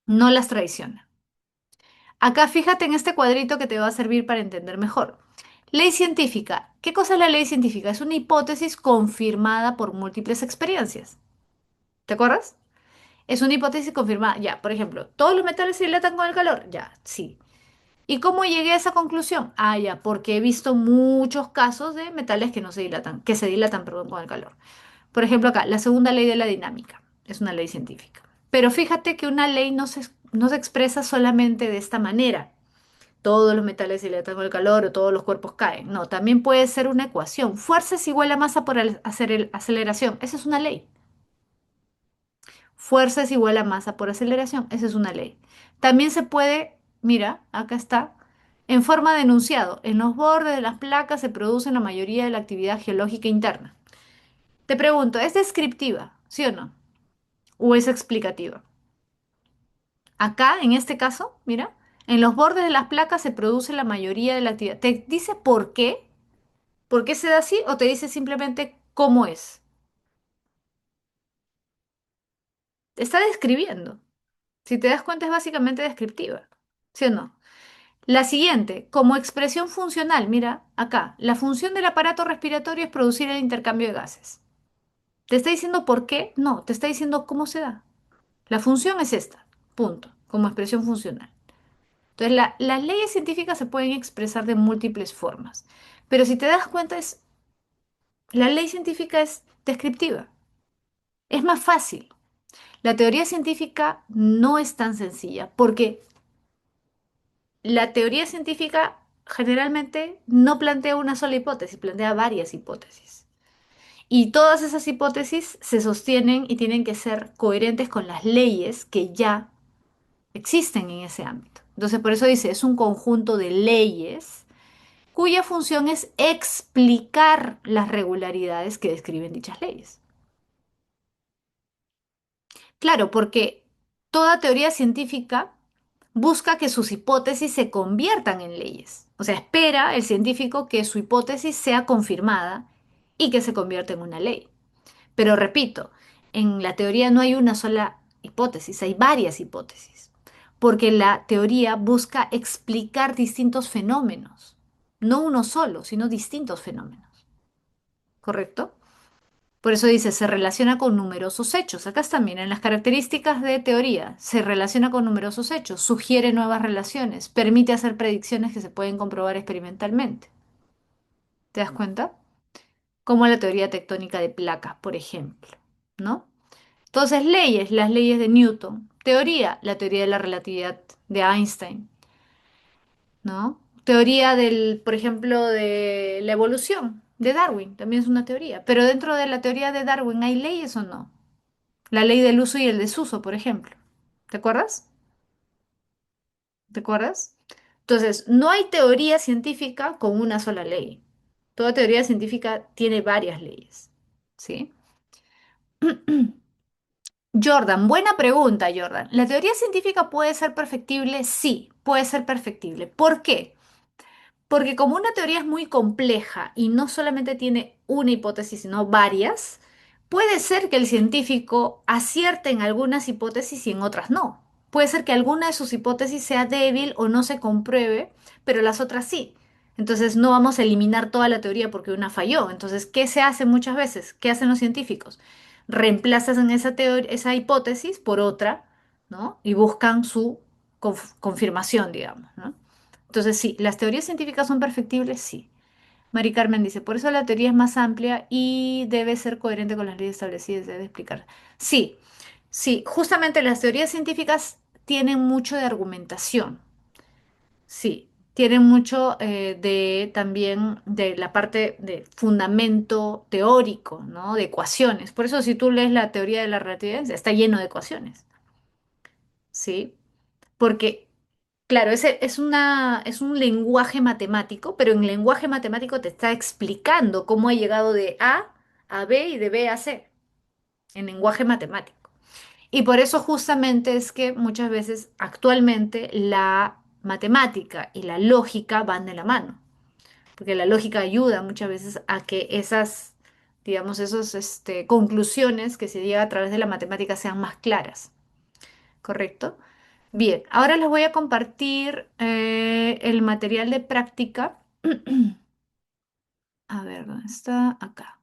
No las traiciona. Acá fíjate en este cuadrito que te va a servir para entender mejor. Ley científica. ¿Qué cosa es la ley científica? Es una hipótesis confirmada por múltiples experiencias. ¿Te acuerdas? Es una hipótesis confirmada. Ya, por ejemplo, ¿todos los metales se dilatan con el calor? Ya, sí. ¿Y cómo llegué a esa conclusión? Ah, ya, porque he visto muchos casos de metales que no se dilatan, que se dilatan, perdón, con el calor. Por ejemplo, acá, la segunda ley de la dinámica. Es una ley científica. Pero fíjate que una ley no se expresa solamente de esta manera. Todos los metales se dilatan con el calor o todos los cuerpos caen. No, también puede ser una ecuación. Fuerza es igual a masa por aceleración. Esa es una ley. Fuerza es igual a masa por aceleración. Esa es una ley. También se puede, mira, acá está, en forma de enunciado. En los bordes de las placas se produce la mayoría de la actividad geológica interna. Te pregunto, ¿es descriptiva? ¿Sí o no? ¿O es explicativa? Acá, en este caso, mira, en los bordes de las placas se produce la mayoría de la actividad. ¿Te dice por qué? ¿Por qué se da así? ¿O te dice simplemente cómo es? Te está describiendo. Si te das cuenta, es básicamente descriptiva. ¿Sí o no? La siguiente, como expresión funcional, mira, acá, la función del aparato respiratorio es producir el intercambio de gases. ¿Te está diciendo por qué? No, te está diciendo cómo se da. La función es esta, punto, como expresión funcional. Entonces, las leyes científicas se pueden expresar de múltiples formas, pero si te das cuenta, la ley científica es descriptiva, es más fácil. La teoría científica no es tan sencilla, porque la teoría científica generalmente no plantea una sola hipótesis, plantea varias hipótesis. Y todas esas hipótesis se sostienen y tienen que ser coherentes con las leyes que ya existen en ese ámbito. Entonces, por eso dice, es un conjunto de leyes cuya función es explicar las regularidades que describen dichas leyes. Claro, porque toda teoría científica busca que sus hipótesis se conviertan en leyes. O sea, espera el científico que su hipótesis sea confirmada y que se convierta en una ley. Pero repito, en la teoría no hay una sola hipótesis, hay varias hipótesis, porque la teoría busca explicar distintos fenómenos, no uno solo, sino distintos fenómenos, ¿correcto? Por eso dice, se relaciona con numerosos hechos. Acá están, miren, las características de teoría. Se relaciona con numerosos hechos, sugiere nuevas relaciones, permite hacer predicciones que se pueden comprobar experimentalmente. ¿Te das cuenta? Como la teoría tectónica de placas, por ejemplo, ¿no? Entonces, leyes, las leyes de Newton. Teoría, la teoría de la relatividad de Einstein, ¿no? Teoría del, por ejemplo, de la evolución de Darwin, también es una teoría. Pero dentro de la teoría de Darwin, ¿hay leyes o no? La ley del uso y el desuso, por ejemplo. ¿Te acuerdas? ¿Te acuerdas? Entonces, no hay teoría científica con una sola ley. Toda teoría científica tiene varias leyes, ¿sí? Jordan, buena pregunta, Jordan. ¿La teoría científica puede ser perfectible? Sí, puede ser perfectible. ¿Por qué? Porque como una teoría es muy compleja y no solamente tiene una hipótesis, sino varias, puede ser que el científico acierte en algunas hipótesis y en otras no. Puede ser que alguna de sus hipótesis sea débil o no se compruebe, pero las otras sí. Entonces no vamos a eliminar toda la teoría porque una falló. Entonces, ¿qué se hace muchas veces? ¿Qué hacen los científicos? Reemplazan esa hipótesis por otra, ¿no? Y buscan su confirmación, digamos, ¿no? Entonces, sí, ¿las teorías científicas son perfectibles? Sí. Mari Carmen dice, por eso la teoría es más amplia y debe ser coherente con las leyes establecidas, debe explicar. Sí, sí, justamente las teorías científicas tienen mucho de argumentación, sí, tienen mucho de también de la parte de fundamento teórico, ¿no? De ecuaciones. Por eso si tú lees la teoría de la relatividad, está lleno de ecuaciones, ¿sí? Porque claro, es un lenguaje matemático, pero en lenguaje matemático te está explicando cómo ha llegado de A B y de B a C, en lenguaje matemático. Y por eso justamente es que muchas veces actualmente la matemática y la lógica van de la mano, porque la lógica ayuda muchas veces a que esas, digamos, esas conclusiones que se llega a través de la matemática sean más claras. ¿Correcto? Bien, ahora les voy a compartir el material de práctica. A ver, ¿dónde está? Acá.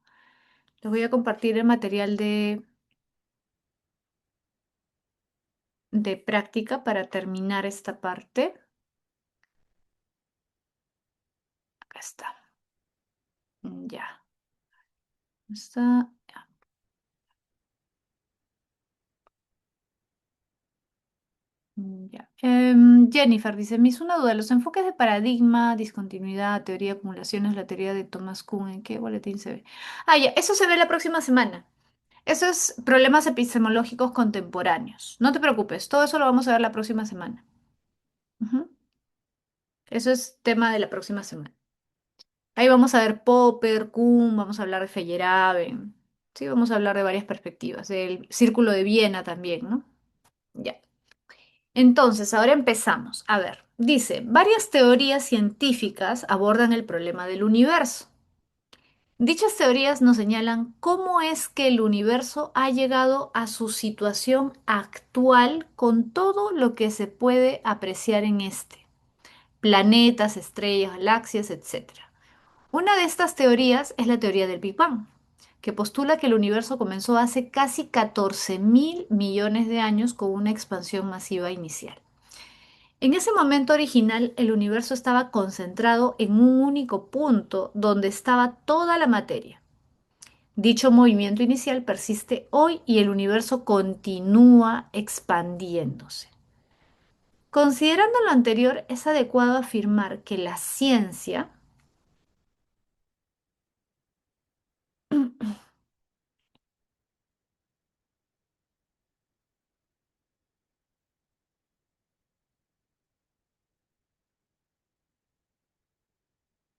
Les voy a compartir el material de práctica para terminar esta parte. Acá está. Ya. Está. Ya. Ya. Jennifer dice, me hizo una duda. Los enfoques de paradigma, discontinuidad, teoría de acumulaciones, la teoría de Thomas Kuhn, ¿en qué boletín se ve? Ah, ya. Eso se ve la próxima semana. Eso es problemas epistemológicos contemporáneos. No te preocupes, todo eso lo vamos a ver la próxima semana. Ujú. Eso es tema de la próxima semana. Ahí vamos a ver Popper, Kuhn, vamos a hablar de Feyerabend. Sí, vamos a hablar de varias perspectivas, del Círculo de Viena también, ¿no? Ya. Entonces, ahora empezamos. A ver, dice, varias teorías científicas abordan el problema del universo. Dichas teorías nos señalan cómo es que el universo ha llegado a su situación actual con todo lo que se puede apreciar en este, planetas, estrellas, galaxias, etc. Una de estas teorías es la teoría del Big Bang, que postula que el universo comenzó hace casi 14.000 millones de años con una expansión masiva inicial. En ese momento original, el universo estaba concentrado en un único punto donde estaba toda la materia. Dicho movimiento inicial persiste hoy y el universo continúa expandiéndose. Considerando lo anterior, es adecuado afirmar que la ciencia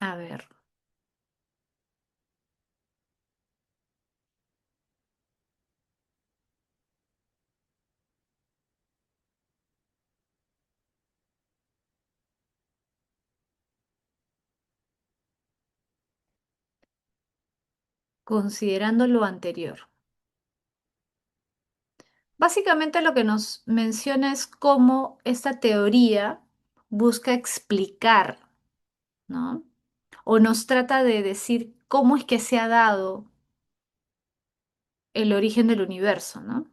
A ver, considerando lo anterior. Básicamente lo que nos menciona es cómo esta teoría busca explicar, ¿no? O nos trata de decir cómo es que se ha dado el origen del universo, ¿no?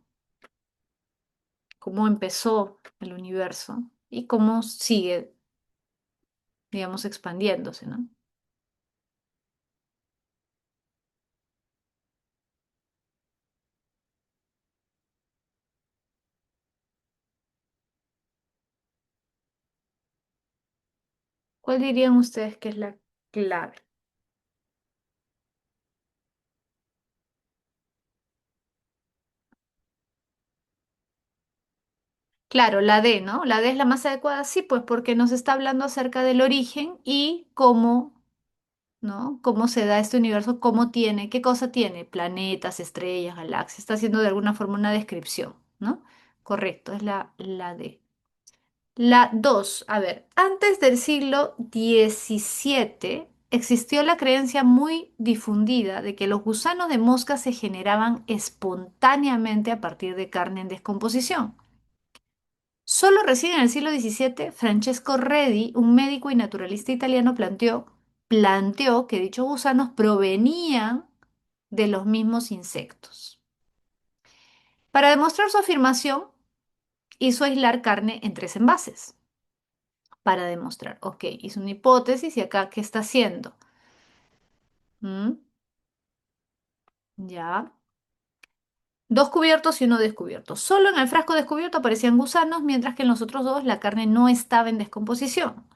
Cómo empezó el universo y cómo sigue, digamos, expandiéndose, ¿no? ¿Cuál dirían ustedes que es la clave? Claro, la D, ¿no? La D es la más adecuada, sí, pues porque nos está hablando acerca del origen y cómo, ¿no? Cómo se da este universo, cómo tiene, qué cosa tiene, planetas, estrellas, galaxias. Está haciendo de alguna forma una descripción, ¿no? Correcto, es la D. La 2, a ver, antes del siglo XVII existió la creencia muy difundida de que los gusanos de mosca se generaban espontáneamente a partir de carne en descomposición. Solo recién en el siglo XVII, Francesco Redi, un médico y naturalista italiano, planteó que dichos gusanos provenían de los mismos insectos. Para demostrar su afirmación, hizo aislar carne en tres envases. Para demostrar, ok, hizo una hipótesis y acá, ¿qué está haciendo? ¿Mm? Ya. Dos cubiertos y uno descubierto. Solo en el frasco descubierto aparecían gusanos, mientras que en los otros dos la carne no estaba en descomposición.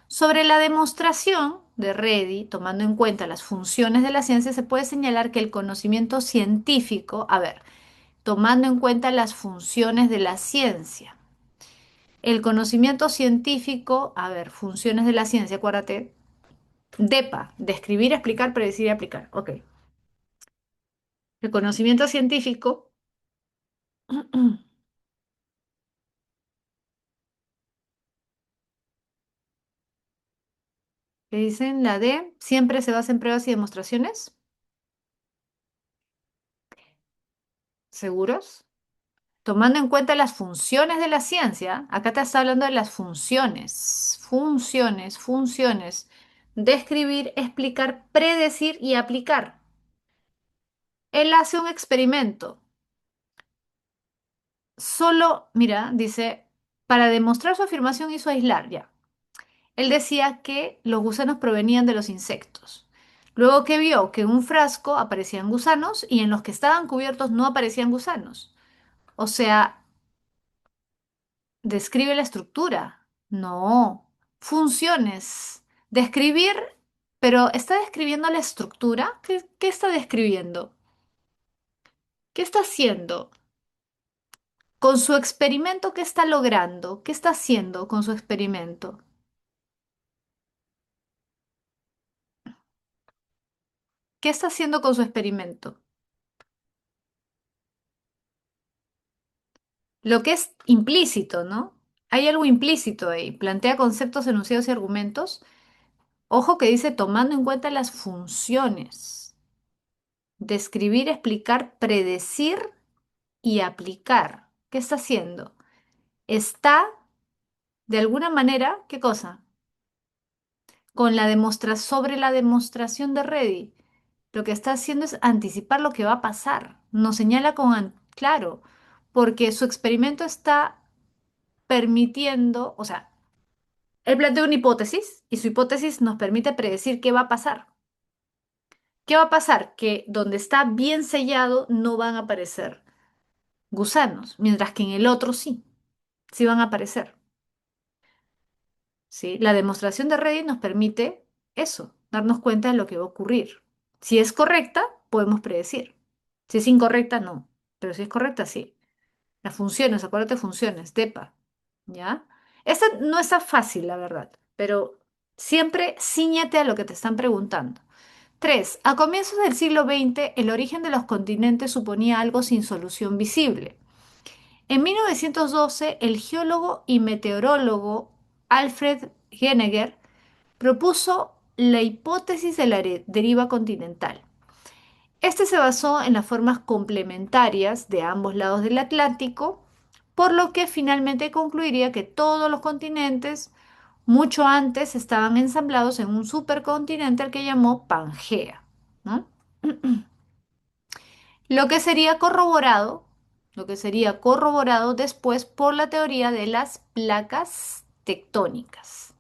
Sobre la demostración de Reddy, tomando en cuenta las funciones de la ciencia, se puede señalar que el conocimiento científico, a ver, tomando en cuenta las funciones de la ciencia, el conocimiento científico, a ver, funciones de la ciencia, acuérdate, DEPA, describir, explicar, predecir y aplicar. Ok. El conocimiento científico, que dicen la D, siempre se basa en pruebas y demostraciones. ¿Seguros? Tomando en cuenta las funciones de la ciencia, acá te está hablando de las funciones, funciones. Describir, explicar, predecir y aplicar. Él hace un experimento. Solo, mira, dice, para demostrar su afirmación hizo aislar, ya. Él decía que los gusanos provenían de los insectos. Luego que vio que en un frasco aparecían gusanos y en los que estaban cubiertos no aparecían gusanos. O sea, describe la estructura. No. Funciones. Describir, pero ¿está describiendo la estructura? ¿Qué está describiendo? ¿Qué está haciendo? Con su experimento, ¿qué está logrando? ¿Qué está haciendo con su experimento? ¿Qué está haciendo con su experimento? Lo que es implícito, ¿no? Hay algo implícito ahí. Plantea conceptos, enunciados y argumentos. Ojo que dice tomando en cuenta las funciones. Describir, explicar, predecir y aplicar. ¿Qué está haciendo? Está, de alguna manera, ¿qué cosa? Con la sobre la demostración de Reddy. Lo que está haciendo es anticipar lo que va a pasar. Nos señala claro, porque su experimento está permitiendo, o sea, él plantea una hipótesis y su hipótesis nos permite predecir qué va a pasar. ¿Qué va a pasar? Que donde está bien sellado no van a aparecer gusanos, mientras que en el otro sí, sí van a aparecer. ¿Sí? La demostración de Reddit nos permite eso, darnos cuenta de lo que va a ocurrir. Si es correcta, podemos predecir. Si es incorrecta, no. Pero si es correcta, sí. Las funciones, acuérdate, funciones, DEPA. ¿Ya? Esta no está fácil, la verdad, pero Siempre ciñete a lo que te están preguntando. 3. A comienzos del siglo XX, el origen de los continentes suponía algo sin solución visible. En 1912, el geólogo y meteorólogo Alfred Henneger propuso la hipótesis de la deriva continental. Este se basó en las formas complementarias de ambos lados del Atlántico, por lo que finalmente concluiría que todos los continentes mucho antes estaban ensamblados en un supercontinente al que llamó Pangea, ¿no? Lo que sería corroborado, lo que sería corroborado después por la teoría de las placas tectónicas.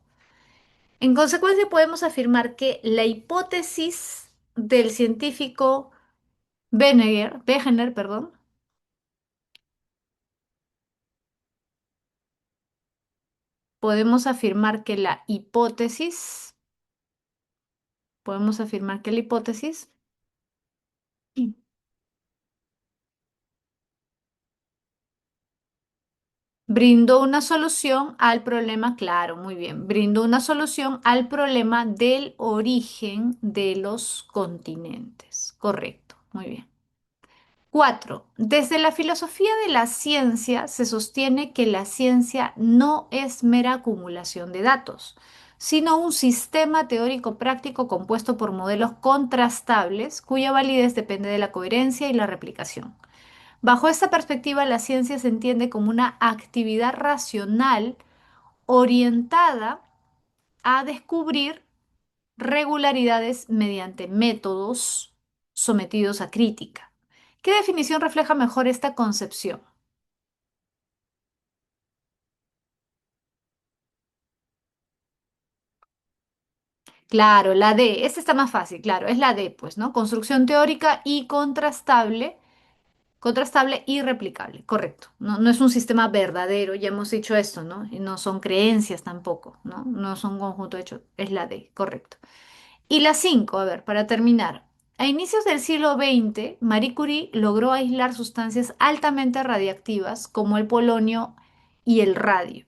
En consecuencia, podemos afirmar que la hipótesis del científico Wegener, perdón, podemos afirmar que la hipótesis, podemos afirmar que la hipótesis brindó una solución al problema, claro, muy bien, brindó una solución al problema del origen de los continentes. Correcto, muy bien. 4. Desde la filosofía de la ciencia se sostiene que la ciencia no es mera acumulación de datos, sino un sistema teórico práctico compuesto por modelos contrastables cuya validez depende de la coherencia y la replicación. Bajo esta perspectiva, la ciencia se entiende como una actividad racional orientada a descubrir regularidades mediante métodos sometidos a crítica. ¿Qué definición refleja mejor esta concepción? Claro, la D, esta está más fácil, claro, es la D, pues, ¿no? Construcción teórica y contrastable y replicable, correcto. No, no es un sistema verdadero, ya hemos dicho esto, ¿no? Y no son creencias tampoco, ¿no? No son un conjunto de hechos, es la D, correcto. Y la 5, a ver, para terminar. A inicios del siglo XX, Marie Curie logró aislar sustancias altamente radiactivas como el polonio y el radio.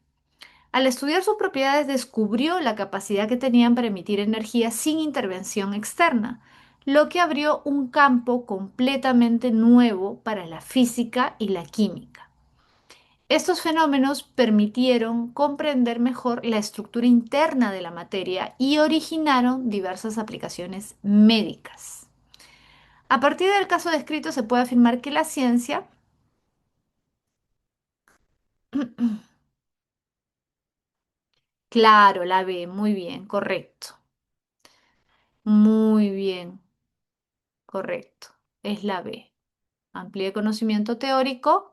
Al estudiar sus propiedades, descubrió la capacidad que tenían para emitir energía sin intervención externa, lo que abrió un campo completamente nuevo para la física y la química. Estos fenómenos permitieron comprender mejor la estructura interna de la materia y originaron diversas aplicaciones médicas. A partir del caso descrito se puede afirmar que la ciencia, claro, la ve, muy bien, correcto, muy bien, correcto, es la B. Amplíe conocimiento teórico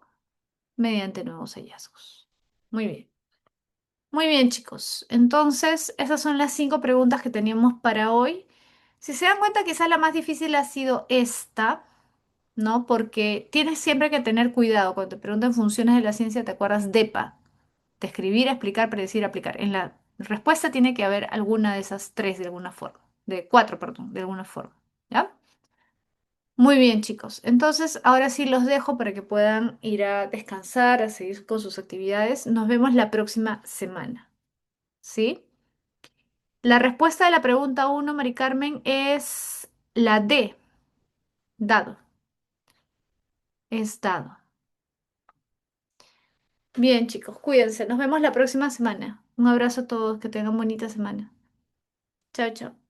mediante nuevos hallazgos. Muy bien. Muy bien, chicos. Entonces, esas son las 5 preguntas que teníamos para hoy. Si se dan cuenta, quizás la más difícil ha sido esta, ¿no? Porque tienes siempre que tener cuidado. Cuando te preguntan funciones de la ciencia, te acuerdas DEPA, de escribir, explicar, predecir, aplicar. En la respuesta tiene que haber alguna de esas tres de alguna forma. De cuatro, perdón, de alguna forma. ¿Ya? Muy bien, chicos. Entonces, ahora sí los dejo para que puedan ir a descansar, a seguir con sus actividades. Nos vemos la próxima semana. ¿Sí? La respuesta de la pregunta 1, Mari Carmen, es la D, dado, es dado. Bien, chicos, cuídense. Nos vemos la próxima semana. Un abrazo a todos, que tengan bonita semana. Chao, chao.